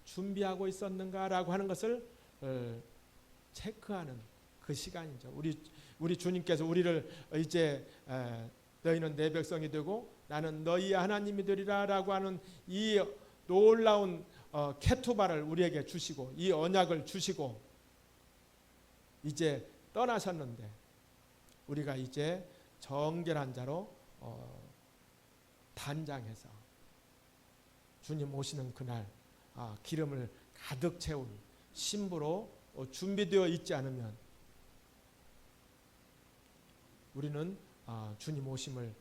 준비하고 있었는가라고 하는 것을 체크하는 그 시간이죠. 우리 주님께서 우리를 이제 너희는 내 백성이 되고 나는 너희의 하나님이 되리라라고 하는 이 놀라운 케투바를 우리에게 주시고 이 언약을 주시고 이제 떠나셨는데 우리가 이제 정결한 자로 단장해서 주님 오시는 그날 기름을 가득 채운 신부로 준비되어 있지 않으면 우리는 주님 오심을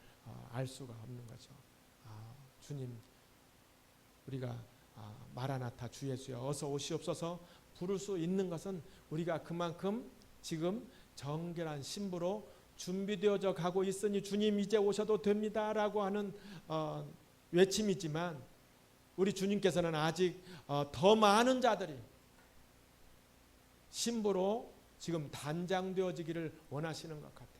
알 수가 없는 거죠. 주님 우리가 마라나타 주 예수여 어서 오시옵소서 부를 수 있는 것은 우리가 그만큼 지금 정결한 신부로 준비되어져 가고 있으니 주님 이제 오셔도 됩니다라고 하는 외침이지만 우리 주님께서는 아직 더 많은 자들이 신부로 지금 단장되어지기를 원하시는 것 같아요.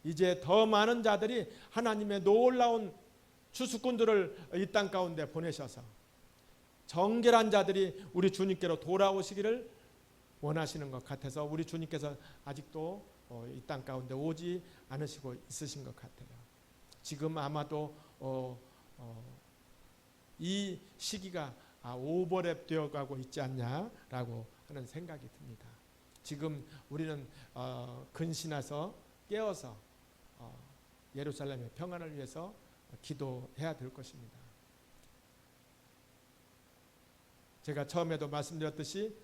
이제 더 많은 자들이 하나님의 놀라운 추수꾼들을 이 땅 가운데 보내셔서 정결한 자들이 우리 주님께로 돌아오시기를 원하시는 것 같아서 우리 주님께서 아직도 이 땅 가운데 오지 않으시고 있으신 것 같아요. 지금 아마도 이 시기가 오버랩 되어 가고 있지 않냐라고 하는 생각이 듭니다. 지금 우리는 근신해서 깨어서 예루살렘의 평안을 위해서 기도해야 될 것입니다. 제가 처음에도 말씀드렸듯이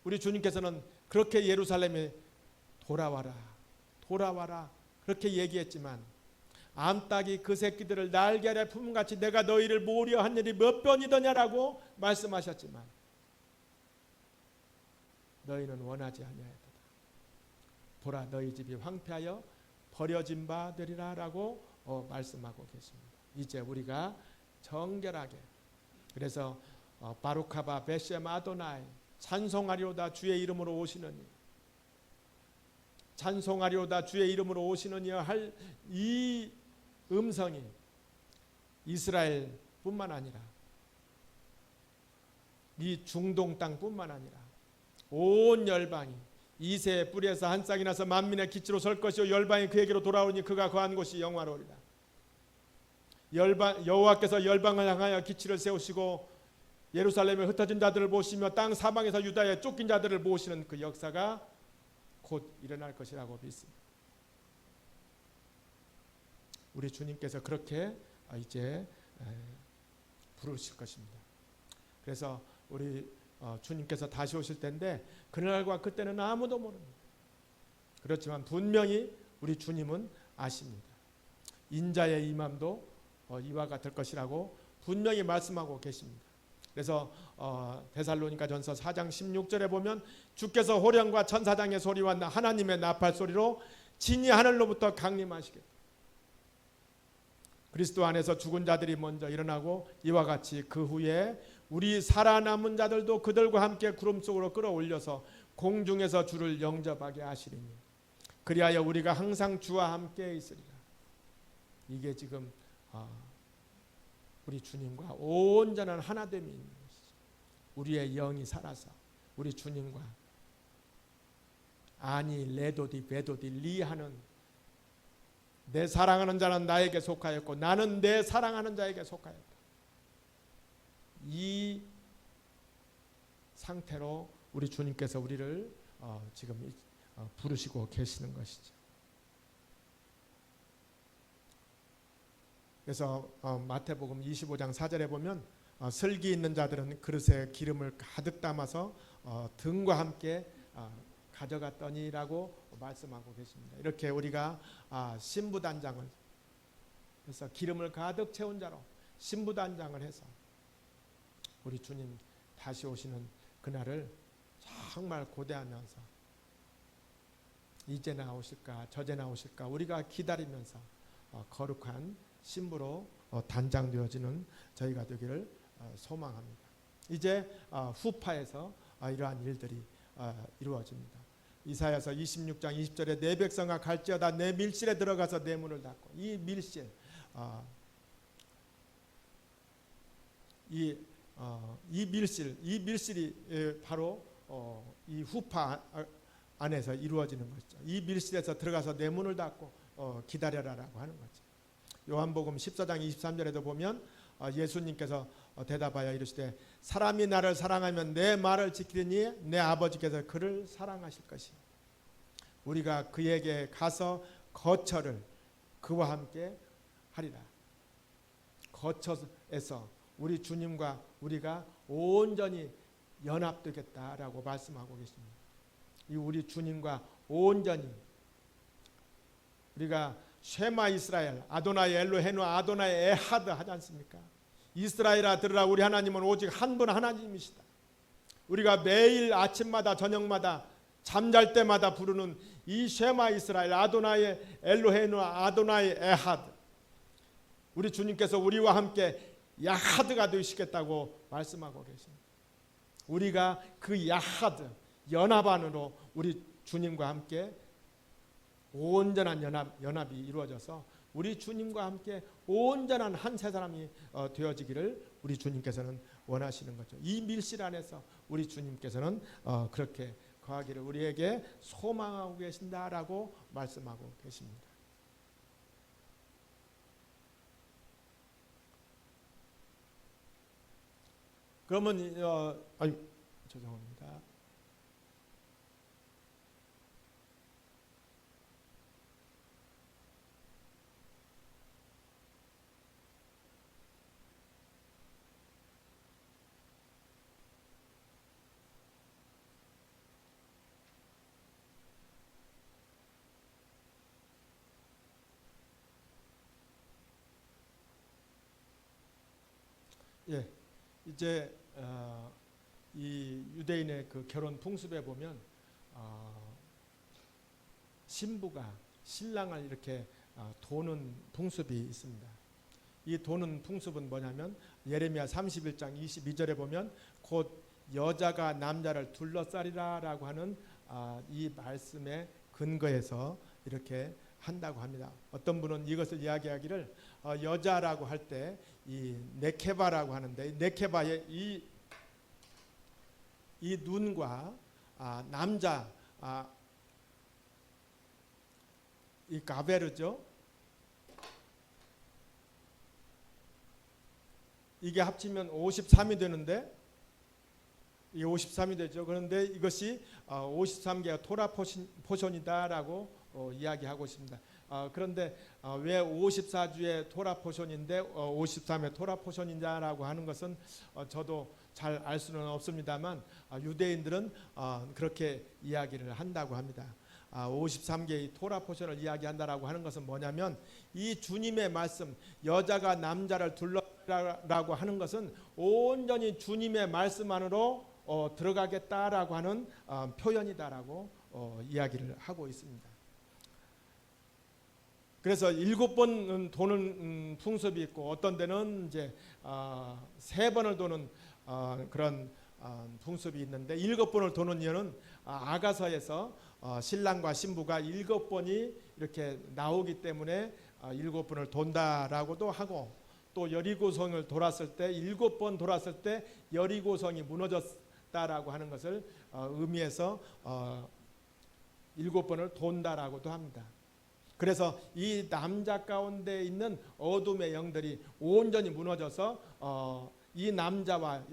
우리 주님께서는 그렇게 예루살렘에 돌아와라 돌아와라 그렇게 얘기했지만 암탉이 그 새끼들을 날개 아래 품같이 내가 너희를 모으려 한 일이 몇 번이더냐라고 말씀하셨지만 너희는 원하지 아니하였도다. 보라 너희 집이 황폐하여 버려진 바 되리라라고 말씀하고 계십니다. 이제 우리가 정결하게 그래서 바루카바 베셈 아도나이 찬송하리로다 주의 이름으로 오시느니 찬송하리로다 주의 이름으로 오시느니 할 이 음성이 이스라엘뿐만 아니라 이 중동 땅뿐만 아니라 온 열방이 이새의 뿌리에서 한 싹이 나서 만민의 기치로 설 것이요 열방이 그에게로 돌아오니 그가 거한 곳이 영화로우리라. 여호와께서 열방을 향하여 기치를 세우시고 예루살렘에 흩어진 자들을 모시며 땅 사방에서 유다에 쫓긴 자들을 모시는 그 역사가 곧 일어날 것이라고 믿습니다. 우리 주님께서 그렇게 이제 부르실 것입니다. 그래서 우리 주님께서 다시 오실 텐데 그날과 그때는 아무도 모릅니다. 그렇지만 분명히 우리 주님은 아십니다. 인자의 임함도 이와가 될 것이라고 분명히 말씀하고 계십니다. 그래서 데살로니가전서 4장 16절에 보면 주께서 호령과 천사장의 소리와 하나님의 나팔 소리로 진이 하늘로부터 강림하시겠다. 그리스도 안에서 죽은 자들이 먼저 일어나고 이와 같이 그 후에 우리 살아남은 자들도 그들과 함께 구름 속으로 끌어올려서 공중에서 주를 영접하게 하시리니 그리하여 우리가 항상 주와 함께 있으리라. 이게 지금 우리 주님과 온전한 하나됨이 있는 것이죠. 우리의 영이 살아서 우리 주님과 아니 레도디 베도디 리하는 내 사랑하는 자는 나에게 속하였고 나는 내 사랑하는 자에게 속하였다. 이 상태로 우리 주님께서 우리를 지금 부르시고 계시는 것이죠. 그래서 마태복음 25장 4절에 보면 슬기 있는 자들은 그릇에 기름을 가득 담아서 등과 함께 가져갔더니라고 말씀하고 계십니다. 이렇게 우리가 신부단장을 해서 기름을 가득 채운 자로 신부단장을 해서 우리 주님 다시 오시는 그날을 정말 고대하면서 이제 나오실까 저제 나오실까 우리가 기다리면서 거룩한 신부로 단장되어지는 저희가 되기를 소망합니다. 이제 후파에서 이러한 일들이 이루어집니다. 이사야서 26장 20절에 내 백성아 갈지어다 내 밀실에 들어가서 내 문을 닫고 이 밀실 이 밀실이 바로 이 후파 안에서 이루어지는 것이죠. 이 밀실에서 들어가서 내 문을 닫고 기다려라라고 하는 거죠. 요한복음 14장 23절에도 보면 예수님께서 대답하여 이르시되 사람이 나를 사랑하면 내 말을 지키리니 내 아버지께서 그를 사랑하실 것이요 우리가 그에게 가서 거처를 그와 함께 하리라. 거처에서 우리 주님과 우리가 온전히 연합되겠다라고 말씀하고 계십니다. 이 우리 주님과 온전히 우리가 쉐마 이스라엘 아도나이 엘로헤누 아도나이 에하드 하지 않습니까? 이스라엘아 들으라 우리 하나님은 오직 한 분 하나님이시다. 우리가 매일 아침마다 저녁마다 잠잘 때마다 부르는 이 쉐마 이스라엘 아도나이 엘로헤누 아도나이 에하드 우리 주님께서 우리와 함께 야하드가 되시겠다고 말씀하고 계십니다. 우리가 그 야하드 연합 안으로 우리 주님과 함께 온전한 연합이 이루어져서 우리 주님과 함께 온전한 한 세 사람이 되어지기를 우리 주님께서는 원하시는 거죠. 이 밀실 안에서 우리 주님께서는 그렇게 거하기를 우리에게 소망하고 계신다라고 말씀하고 계십니다. 그러면 죄송합니다. 예, 이제 이 유대인의 그 결혼 풍습에 보면 신부가 신랑을 이렇게 도는 풍습이 있습니다. 이 도는 풍습은 뭐냐면 예레미야 31장 22절에 보면 곧 여자가 남자를 둘러싸리라라고 하는 이 말씀의 근거에서 이렇게 한다고 합니다. 어떤 분은 이것을 이야기하기를 여자라고 할 때 이 네케바라고 하는데 네케바의 이 눈과 남자 이 가베르죠. 이게 합치면 53이 되는데 이게 53이 되죠. 그런데 이것이 53개가 토라 포션이다라고 이야기하고 있습니다. 그런데 왜 54주의 토라 포션인데 53의 토라 포션이냐라고 하는 것은 저도 잘 알 수는 없습니다만 유대인들은 그렇게 이야기를 한다고 합니다. 53개의 토라 포션을 이야기한다라고 하는 것은 뭐냐면 이 주님의 말씀, 여자가 남자를 둘러라고 하는 것은 온전히 주님의 말씀 안으로 들어가겠다라고 하는 표현이다라고 이야기를 하고 있습니다. 그래서 7번 도는 풍습이 있고 어떤 데는 이제 3번을 도는 그런 풍습이 있는데 7번을 도는 이유는 아가서에서 신랑과 신부가 7번이 이렇게 나오기 때문에 7번을 돈다라고도 하고, 또 여리고성을 돌았을 때 7번 돌았을 때 여리고성이 무너졌다라고 하는 것을 의미해서 7번을 돈다라고도 합니다. 그래서 이 남자 가운데 있는 어둠의 영들이 온전히 무너져서 이 남자와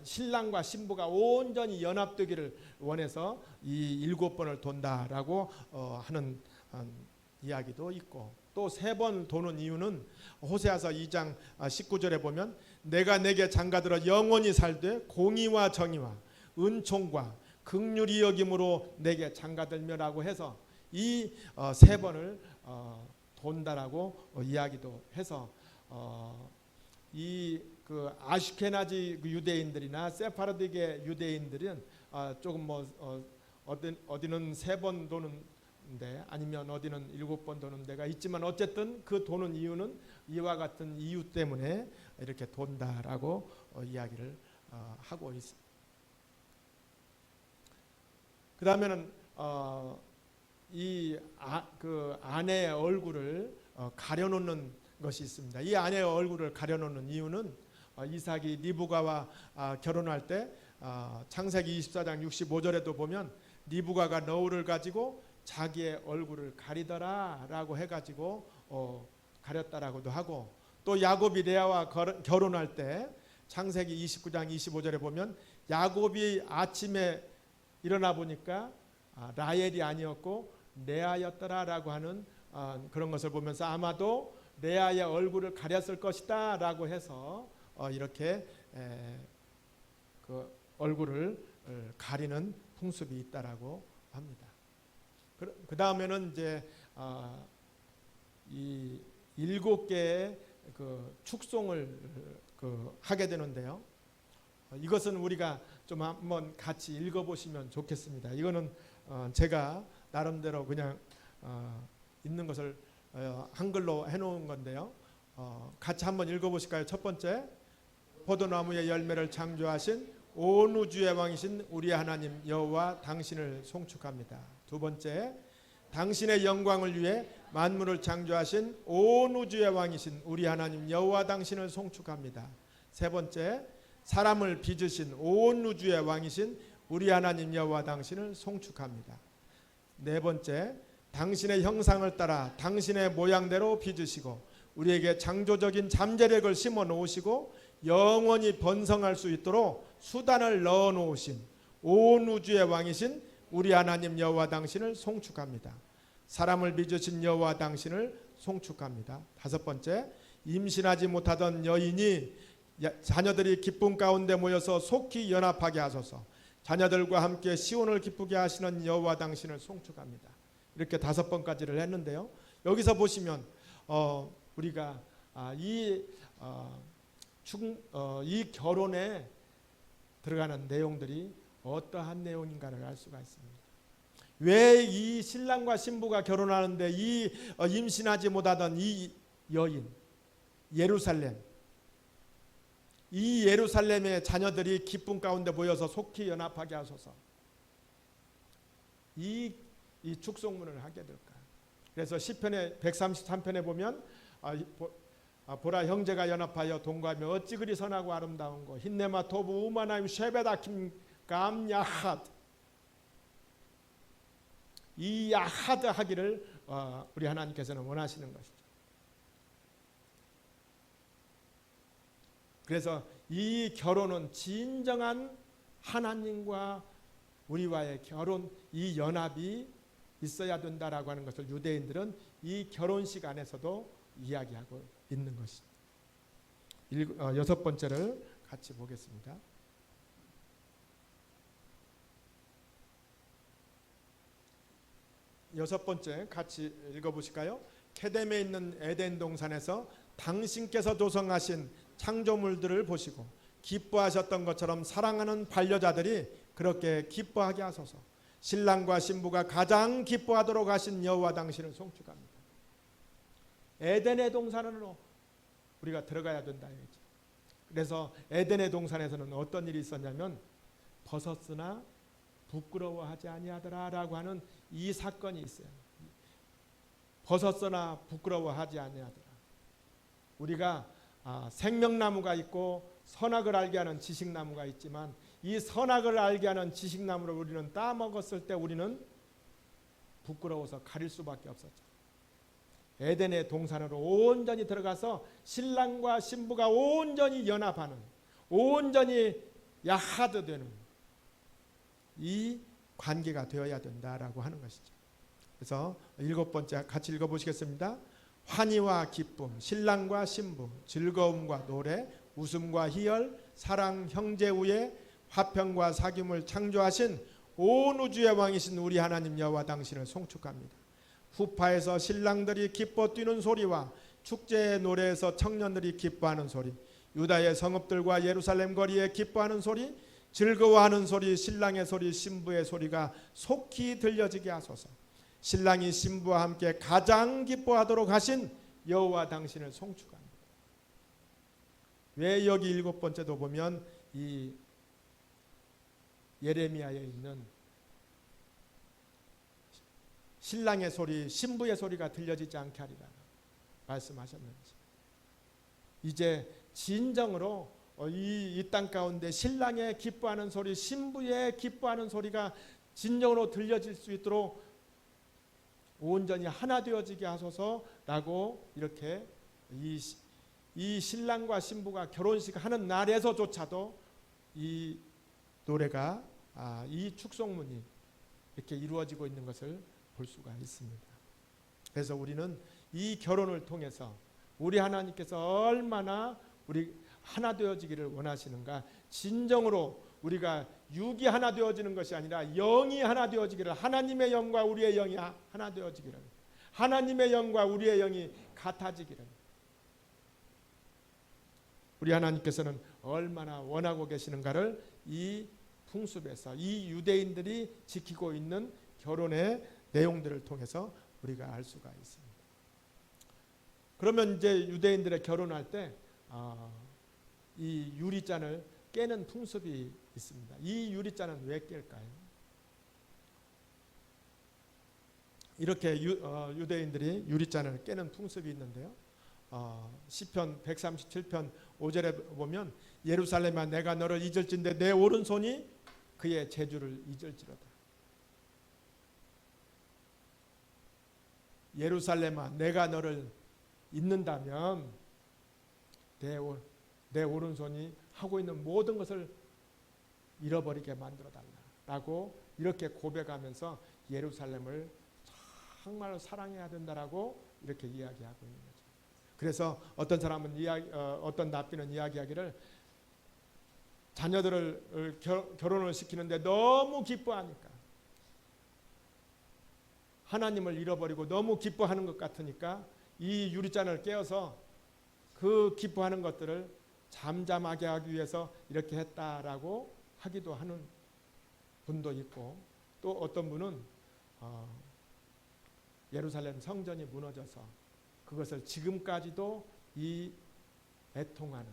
신랑과 신부가 온전히 연합되기를 원해서 이 7번을 돈다라고 하는 이야기도 있고, 또 3번 도는 이유는 호세아서 2장 19절에 보면 내가 내게 장가들어 영원히 살되 공의와 정의와 은총과 긍휼히 여김으로 내게 장가들며라고 해서 이 3번을 돈다라고 이야기도 해서 이 그 아슈케나지 유대인들이나 세파르디계 유대인들은 조금 어디는 3번 도는데 아니면 어디는 7번 도는 데가 있지만 어쨌든 그 도는 이유는 이와 같은 이유 때문에 이렇게 돈다라고 이야기를 하고 있습니다. 그 다음에는 그 아내의 얼굴을 가려놓는 것이 있습니다. 이 아내의 얼굴을 가려놓는 이유는 이삭이 리브가와 결혼할 때 창세기 24장 65절에도 보면 리브가가 너울을 가지고 자기의 얼굴을 가리더라라고 해가지고 가렸다라고도 하고, 또 야곱이 레아와 결혼할 때 창세기 29장 25절에 보면 야곱이 아침에 일어나 보니까 라헬이 아니었고 레아였더라라고 하는 그런 것을 보면서 아마도 레아의 얼굴을 가렸을 것이다 라고 해서 이렇게 그 얼굴을 가리는 풍습이 있다라고 합니다. 그 다음에는 이제 이 7개의 그 축송을 하게 되는데요. 이것은 우리가 좀 한번 같이 읽어보시면 좋겠습니다. 이거는 제가 나름대로 그냥 있는 것을 한글로 해놓은 건데요. 같이 한번 읽어보실까요? 첫 번째, 포도나무의 열매를 창조하신 온 우주의 왕이신 우리 하나님 여호와 당신을 송축합니다. 두 번째, 당신의 영광을 위해 만물을 창조하신 온 우주의 왕이신 우리 하나님 여호와 당신을 송축합니다. 세 번째, 사람을 빚으신 온 우주의 왕이신 우리 하나님 여호와 당신을 송축합니다. 네 번째, 당신의 형상을 따라 당신의 모양대로 빚으시고 우리에게 창조적인 잠재력을 심어 놓으시고 영원히 번성할 수 있도록 수단을 넣어 놓으신 온 우주의 왕이신 우리 하나님 여호와 당신을 송축합니다. 사람을 빚으신 여호와 당신을 송축합니다. 다섯 번째, 임신하지 못하던 여인이 자녀들이 기쁨 가운데 모여서 속히 연합하게 하소서. 자녀들과 함께 시온을 기쁘게 하시는 여호와 당신을 송축합니다. 이렇게 5번까지를 했는데요. 여기서 보시면 우리가 이 결혼에 들어가는 내용들이 어떠한 내용인가를 알 수가 있습니다. 왜 이 신랑과 신부가 결혼하는데 이 임신하지 못하던 이 여인 예루살렘, 이 예루살렘의 자녀들이 기쁨 가운데 모여서 속히 연합하게 하소서. 이 축송문을 하게 될까? 그래서 시편의 133편에 보면 보라 형제가 연합하여 동거하며 어찌 그리 선하고 아름다운 거 힌네마 토부 우마나임 쉐베다킴 감 야하드, 이 야하드 하기를 우리 하나님께서는 원하시는 것이죠. 그래서 이 결혼은 진정한 하나님과 우리와의 결혼, 이 연합이 있어야 된다라고 하는 것을 유대인들은 이 결혼식 안에서도 이야기하고 있는 것입니다. 6번째를 같이 보겠습니다. 여섯 번째 같이 읽어보실까요? 케뎀에 있는 에덴 동산에서 당신께서 조성하신 창조물들을 보시고 기뻐하셨던 것처럼 사랑하는 반려자들이 그렇게 기뻐하게 하소서. 신랑과 신부가 가장 기뻐하도록 하신 여호와 당신을 송축합니다. 에덴의 동산으로 우리가 들어가야 된다. 그래서 에덴의 동산에서는 어떤 일이 있었냐면 벗었으나 부끄러워하지 아니하더라라고 하는 이 사건이 있어요. 벗었으나 부끄러워하지 아니하더라. 우리가 생명나무가 있고 선악을 알게 하는 지식나무가 있지만 이 선악을 알게 하는 지식나무를 우리는 따먹었을 때 우리는 부끄러워서 가릴 수밖에 없었죠. 에덴의 동산으로 온전히 들어가서 신랑과 신부가 온전히 연합하는, 온전히 야하드되는 이 관계가 되어야 된다라고 하는 것이죠. 그래서 일곱 번째 같이 읽어보시겠습니다. 환희와 기쁨, 신랑과 신부, 즐거움과 노래, 웃음과 희열, 사랑, 형제 우애, 화평과 사귐을 창조하신 온 우주의 왕이신 우리 하나님 여호와 당신을 송축합니다. 후파에서 신랑들이 기뻐 뛰는 소리와 축제의 노래에서 청년들이 기뻐하는 소리, 유다의 성읍들과 예루살렘 거리에 기뻐하는 소리, 즐거워하는 소리, 신랑의 소리, 신부의 소리가 속히 들려지게 하소서. 신랑이 신부와 함께 가장 기뻐하도록 하신 여호와 당신을 송축합니다. 왜 여기 일곱 번째도 보면 이 예레미야에 있는 신랑의 소리, 신부의 소리가 들려지지 않게 하리라 말씀하셨는지, 이제 진정으로 이 땅 가운데 신랑의 기뻐하는 소리, 신부의 기뻐하는 소리가 진정으로 들려질 수 있도록 온전히 하나 되어지게 하소서라고 이렇게 이 신랑과 신부가 결혼식 하는 날에서조차도 이 노래가 이 축송문이 이렇게 이루어지고 있는 것을 볼 수가 있습니다. 그래서 우리는 이 결혼을 통해서 우리 하나님께서 얼마나 우리 하나 되어지기를 원하시는가, 진정으로 우리가 육이 하나 되어지는 것이 아니라 영이 하나 되어지기를, 하나님의 영과 우리의 영이 하나 되어지기를, 하나님의 영과 우리의 영이 같아지기를 우리 하나님께서는 얼마나 원하고 계시는가를 이 풍습에서 이 유대인들이 지키고 있는 결혼의 내용들을 통해서 우리가 알 수가 있습니다. 그러면 이제 유대인들의 결혼할 때 이 유리잔을 깨는 풍습이 있습니다. 이 유리잔은 왜 깰까요? 이렇게 유대인들이 유리잔을 깨는 풍습이 있는데요. 시편 137편 5절에 보면 예루살렘아 내가 너를 잊을진대 내 오른손이 그의 재주를 잊을지로다. 예루살렘아 내가 너를 잊는다면 내 오른손이 하고 있는 모든 것을 잃어버리게 만들어달라라고 이렇게 고백하면서 예루살렘을 정말 사랑해야 된다라고 이렇게 이야기하고 있는 거죠. 그래서 어떤 사람은 어떤 납비는 이야기하기를 자녀들을 결혼을 시키는데 너무 기뻐하니까, 하나님을 잃어버리고 너무 기뻐하는 것 같으니까 이 유리잔을 깨어서 그 기뻐하는 것들을 잠잠하게 하기 위해서 이렇게 했다라고 하기도 하는 분도 있고, 또 어떤 분은 예루살렘 성전이 무너져서 그것을 지금까지도 이 애통하는,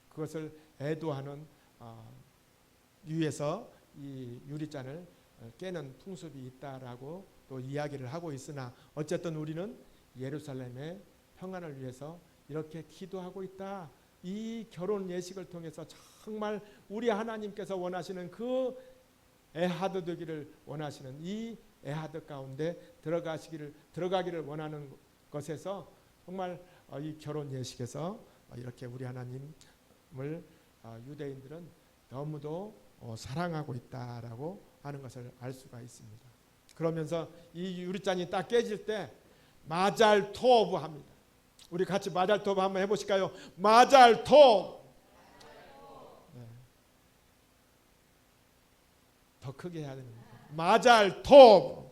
그것을 애도하는 위에서 이 유리잔을 깨는 풍습이 있다라고 또 이야기를 하고 있으나, 어쨌든 우리는 예루살렘의 평안을 위해서 이렇게 기도하고 있다. 이 결혼 예식을 통해서 정말 우리 하나님께서 원하시는 그 에하드 되기를 원하시는 이 에하드 가운데 들어가기를 원하는 것에서 정말 이 결혼 예식에서 이렇게 우리 하나님을 유대인들은 너무도 사랑하고 있다라고 하는 것을 알 수가 있습니다. 그러면서 이 유리잔이 딱 깨질 때 마잘 토브 합니다. 우리 같이 마잘 토브 한번 해보실까요? 마잘 토브. 네. 더 크게 해야 됩니다. 마잘 토브.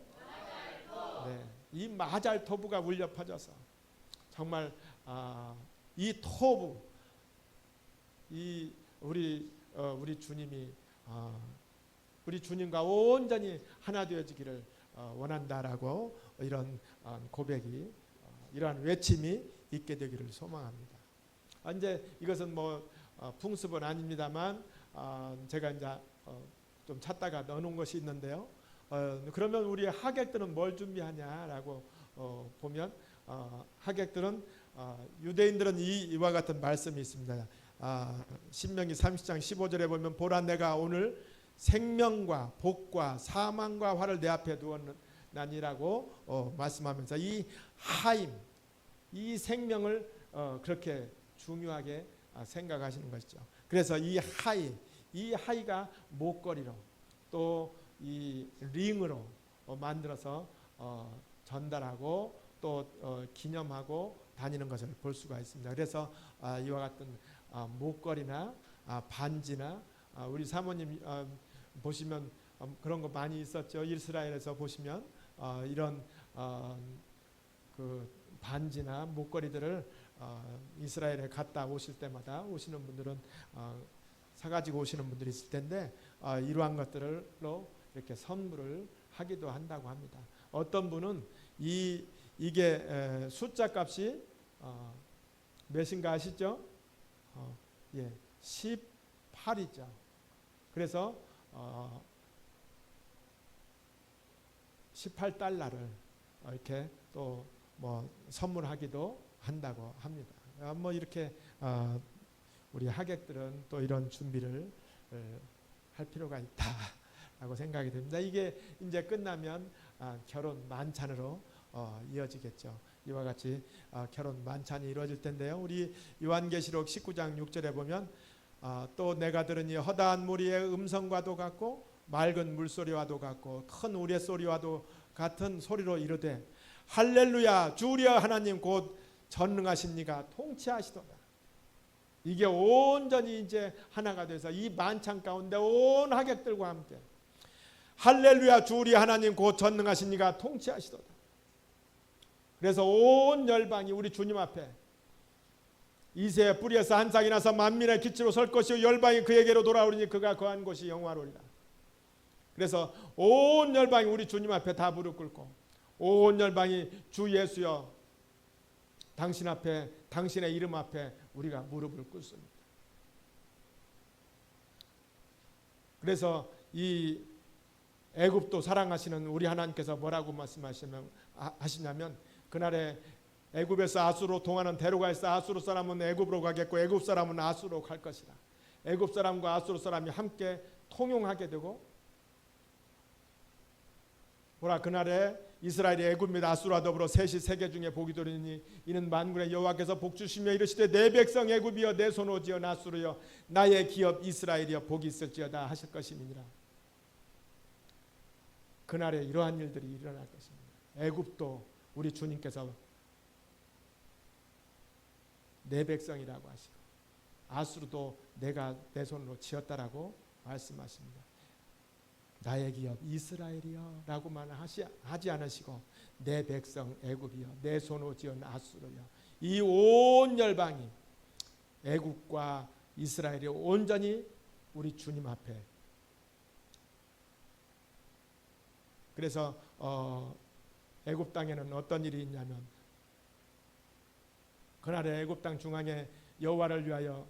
이 마잘토부가 울려 퍼져서 정말 이 토부, 이 우리 주님이 우리 주님과 온전히 하나 되어지기를 원한다라고 이런 고백이, 이러한 외침이 있게 되기를 소망합니다. 이제 이것은 뭐 풍습은 아닙니다만 제가 이제 좀 찾다가 넣어놓은 것이 있는데요. 그러면 우리 하객들은 뭘 준비하냐라고 보면 하객들은 유대인들은 이와 같은 말씀이 있습니다. 신명기 30장 15절에 보면 보라 내가 오늘 생명과 복과 사망과 화를 내 앞에 두었나니라고 말씀하면서 이 하임, 이 생명을 그렇게 중요하게 생각하시는 것이죠. 그래서 이 하이가 목걸이로 또 이 링으로 만들어서 전달하고 또 기념하고 다니는 것을 볼 수가 있습니다. 그래서 이와 같은 목걸이나 반지나 우리 사모님 보시면 그런 거 많이 있었죠. 이스라엘에서 보시면 이런 그 반지나 목걸이들을 이스라엘에 갔다 오실 때마다 오시는 분들은 사가지고 오시는 분들이 있을 텐데 이러한 것들로 이렇게 선물을 하기도 한다고 합니다. 어떤 분은 이게 숫자 값이 몇인가 아시죠? 18이죠. 그래서 18달러를 이렇게 또 뭐 선물하기도 한다고 합니다. 뭐 이렇게 우리 하객들은 또 이런 준비를 할 필요가 있다라고 생각이 됩니다. 이게 이제 끝나면 결혼 만찬으로 이어지겠죠. 이와 같이 결혼 만찬이 이루어질 텐데요. 우리 요한계시록 19장 6절에 보면 또 내가 들으니 허다한 무리의 음성과도 같고 맑은 물소리와도 같고 큰 우레소리와도 같은 소리로 이르되 할렐루야 주 우리 하나님 곧 전능하십니까 통치하시도다. 이게 온전히 이제 하나가 돼서 이 만찬 가운데 온 하객들과 함께 할렐루야 주 우리 하나님 곧 전능하십니까 통치하시도다. 그래서 온 열방이 우리 주님 앞에 이새의 뿌리에서 한 싹이 나서 만민의 기치로 설 것이요 열방이 그에게로 돌아오리니 그가 거한 곳이 영화로리라. 그래서 온 열방이 우리 주님 앞에 다 무릎 꿇고 온 열방이 주 예수여 당신 앞에 당신의 이름 앞에 우리가 무릎을 꿇습니다. 그래서 이 애굽도 사랑하시는 우리 하나님께서 뭐라고 말씀하시냐면 그날에 애굽에서 아수로 동하는 대로가 있어 아수르 사람은 애굽으로 가겠고 애굽 사람은 아수르로 갈 것이라. 애굽 사람과 아수르 사람이 함께 통용하게 되고 보라 그날에 이스라엘이 애굽 및 아수르와 더불어 셋이 세계 중에 복이 되리니 이는 만군의 여호와께서 복주시며 이르시되 내 백성 애굽이여 내 손 오지어 아수르여 나의 기업 이스라엘이여 복이 있을지어다 하실 것임이니라. 그날에 이러한 일들이 일어날 것입니다. 애굽도 우리 주님께서 내 백성이라고 하시고 아수르도 내가 내 손으로 지었다라고 말씀하십니다. 나의 기업 이스라엘이여 라고만 하지 않으시고 내 백성 애굽이여 내 손으로 지은 아수르여 이 온 열방이 애굽과 이스라엘이 온전히 우리 주님 앞에 그래서 애굽 땅에는 어떤 일이 있냐면 그날에 애굽 땅 중앙에 여호와를 위하여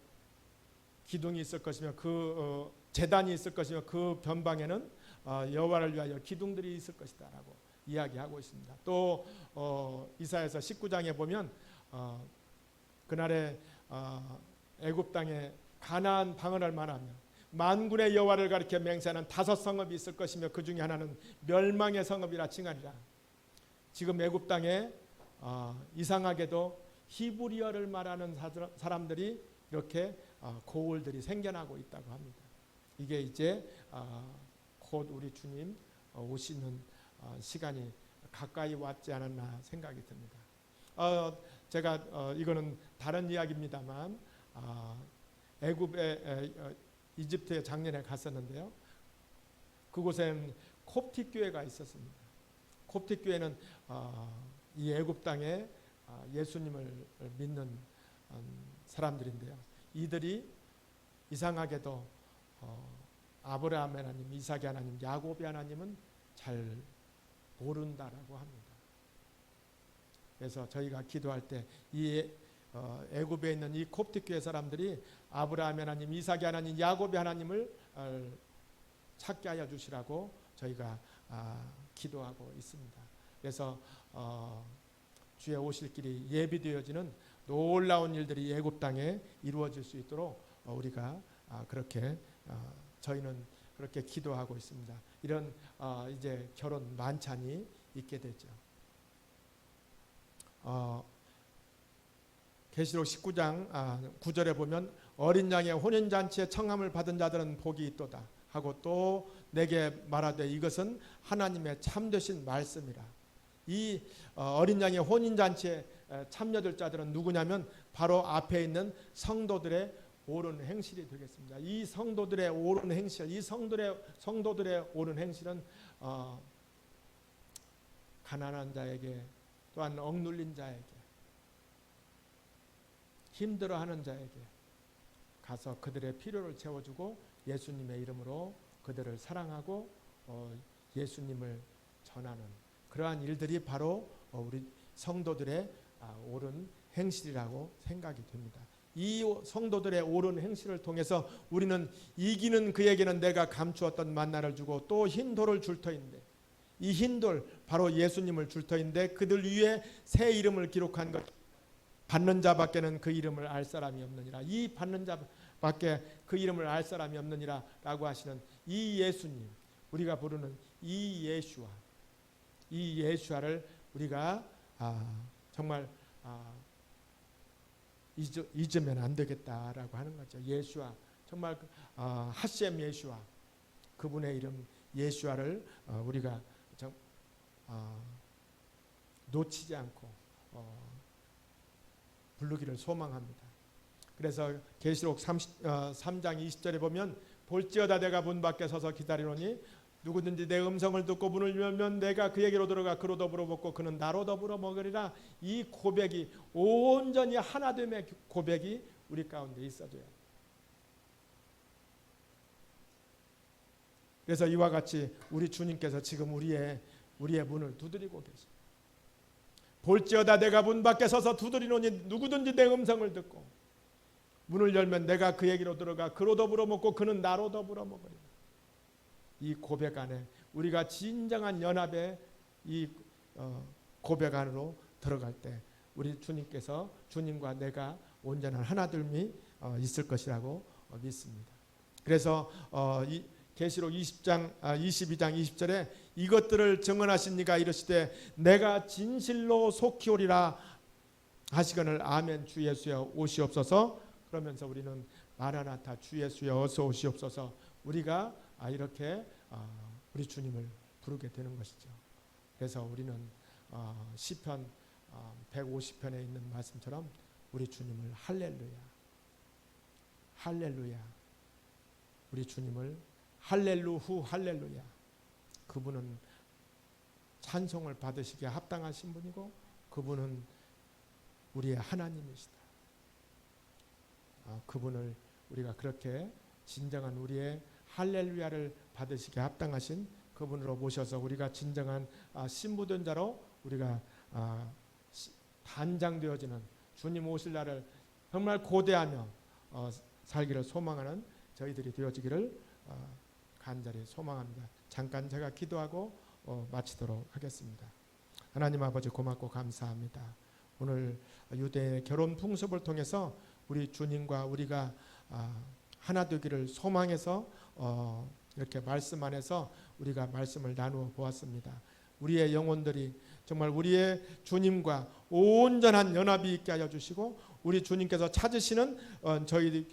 기둥이 있을 것이며 그 제단이 있을 것이며 그 변방에는 여호와를 위하여 기둥들이 있을 것이다라고 이야기하고 있습니다. 또 이사야서 19장에 보면 그날에 애굽 땅에 가나안 방언할 만하며 만군의 여호와를 가리켜 맹세하는 5 성읍이 있을 것이며 그 중에 하나는 멸망의 성읍이라 칭하리라. 지금 애굽 땅에 이상하게도 히브리어를 말하는 사람들이 이렇게 고을들이 생겨나고 있다고 합니다. 이게 이제 곧 우리 주님 오시는 시간이 가까이 왔지 않았나 생각이 듭니다. 제가 이거는 다른 이야기입니다만 애굽에 이집트에 작년에 갔었는데요. 그곳엔 콥틱 교회가 있었습니다. 콥틱 교회는 이 애굽 땅에 예수님을 믿는 사람들인데요. 이들이 이상하게도 아브라함의 하나님, 이삭의 하나님, 야곱의 하나님은 잘 모른다라고 합니다. 그래서 저희가 기도할 때 이 애굽에 있는 이 콥틱 교회 사람들이 아브라함의 하나님, 이삭의 하나님, 야곱의 하나님을 찾게 하여 주시라고 저희가 기도하고 있습니다. 그래서 주의 오실 길이 예비되어지는 놀라운 일들이 애굽 땅에 이루어질 수 있도록 우리가 그렇게 저희는 그렇게 기도하고 있습니다. 이런 이제 결혼 만찬이 있게 되죠. 계시록 19장 9절에 보면 어린 양의 혼인잔치에 청함을 받은 자들은 복이 있도다 하고 또 내게 말하되 이것은 하나님의 참되신 말씀이라. 이 어린 양의 혼인잔치에 참여될 자들은 누구냐면 바로 앞에 있는 성도들의 옳은 행실이 되겠습니다. 이 성도들의 옳은 행실, 이 성도들의 옳은 행실은 가난한 자에게 또한 억눌린 자에게 힘들어하는 자에게 가서 그들의 필요를 채워주고 예수님의 이름으로 그들을 사랑하고 예수님을 전하는 그러한 일들이 바로 우리 성도들의 옳은 행실이라고 생각이 됩니다. 이 성도들의 옳은 행실을 통해서 우리는 이기는 그에게는 내가 감추었던 만나를 주고 또 흰 돌을 줄 터인데 이 흰 돌 바로 예수님을 줄 터인데 그들 위에 새 이름을 기록한 것 받는 자밖에는 그 이름을 알 사람이 없느니라. 이 받는 자밖에 그 이름을 알 사람이 없느니라 라고 하시는 이 예수님, 우리가 부르는 이 예수와 이 예수와를 우리가 정말 잊으면 안 되겠다라고 하는 거죠. 예수와 정말 하셈 예수와 그분의 이름 예수와를 우리가 놓치지 않고 부르기를 소망합니다. 그래서 계시록 3장 20절에 보면 볼지어다 내가 문 밖에 서서 기다리노니 누구든지 내 음성을 듣고 문을 열면 내가 그에게로 들어가 그로 더불어 먹고 그는 나로 더불어 먹으리라. 이 고백이 온전히 하나됨의 고백이 우리 가운데 있어줘요. 그래서 이와 같이 우리 주님께서 지금 우리의 문을 두드리고 계십니다. 볼지어다 내가 문 밖에 서서 두드리노니 누구든지 내 음성을 듣고 문을 열면 내가 그에게로 들어가 그로 더불어 먹고 그는 나로 더불어 먹으리라. 이 고백 안에 우리가 진정한 연합의 이 고백 안으로 들어갈 때 우리 주님께서 주님과 내가 온전한 하나됨이 있을 것이라고 믿습니다. 그래서 이 계시록 22장 20절에 이것들을 증언하신 이가 이르시되 내가 진실로 속히 오리라 하시거늘 아멘 주 예수여 오시옵소서. 그러면서 우리는 마라나타 주 예수여 어서 오시옵소서 우리가 이렇게 우리 주님을 부르게 되는 것이죠. 그래서 우리는 시편 150편에 있는 말씀처럼 우리 주님을 할렐루야 할렐루야 우리 주님을 할렐루후 할렐루야 그분은 찬송을 받으시기에 합당하신 분이고 그분은 우리의 하나님이시다. 그분을 우리가 그렇게 진정한 우리의 할렐루야를 받으시기에 합당하신 그분으로 모셔서 우리가 진정한 신부된 자로 우리가 단장되어지는 주님 오실 날을 정말 고대하며 살기를 소망하는 저희들이 되어지기를 간절히 소망합니다. 잠깐 제가 기도하고 마치도록 하겠습니다. 하나님 아버지 고맙고 감사합니다. 오늘 유대의 결혼 풍습을 통해서 우리 주님과 우리가 하나 되기를 소망해서 이렇게 말씀 안에서 우리가 말씀을 나누어 보았습니다. 우리의 영혼들이 정말 우리의 주님과 온전한 연합이 있게 하여 주시고 우리 주님께서 찾으시는 저희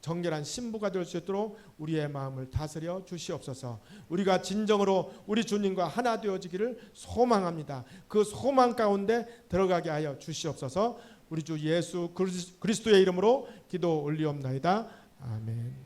정결한 신부가 될 수 있도록 우리의 마음을 다스려 주시옵소서. 우리가 진정으로 우리 주님과 하나 되어지기를 소망합니다. 그 소망 가운데 들어가게 하여 주시옵소서. 우리 주 예수 그리스도의 이름으로 기도 올리옵나이다. 아멘.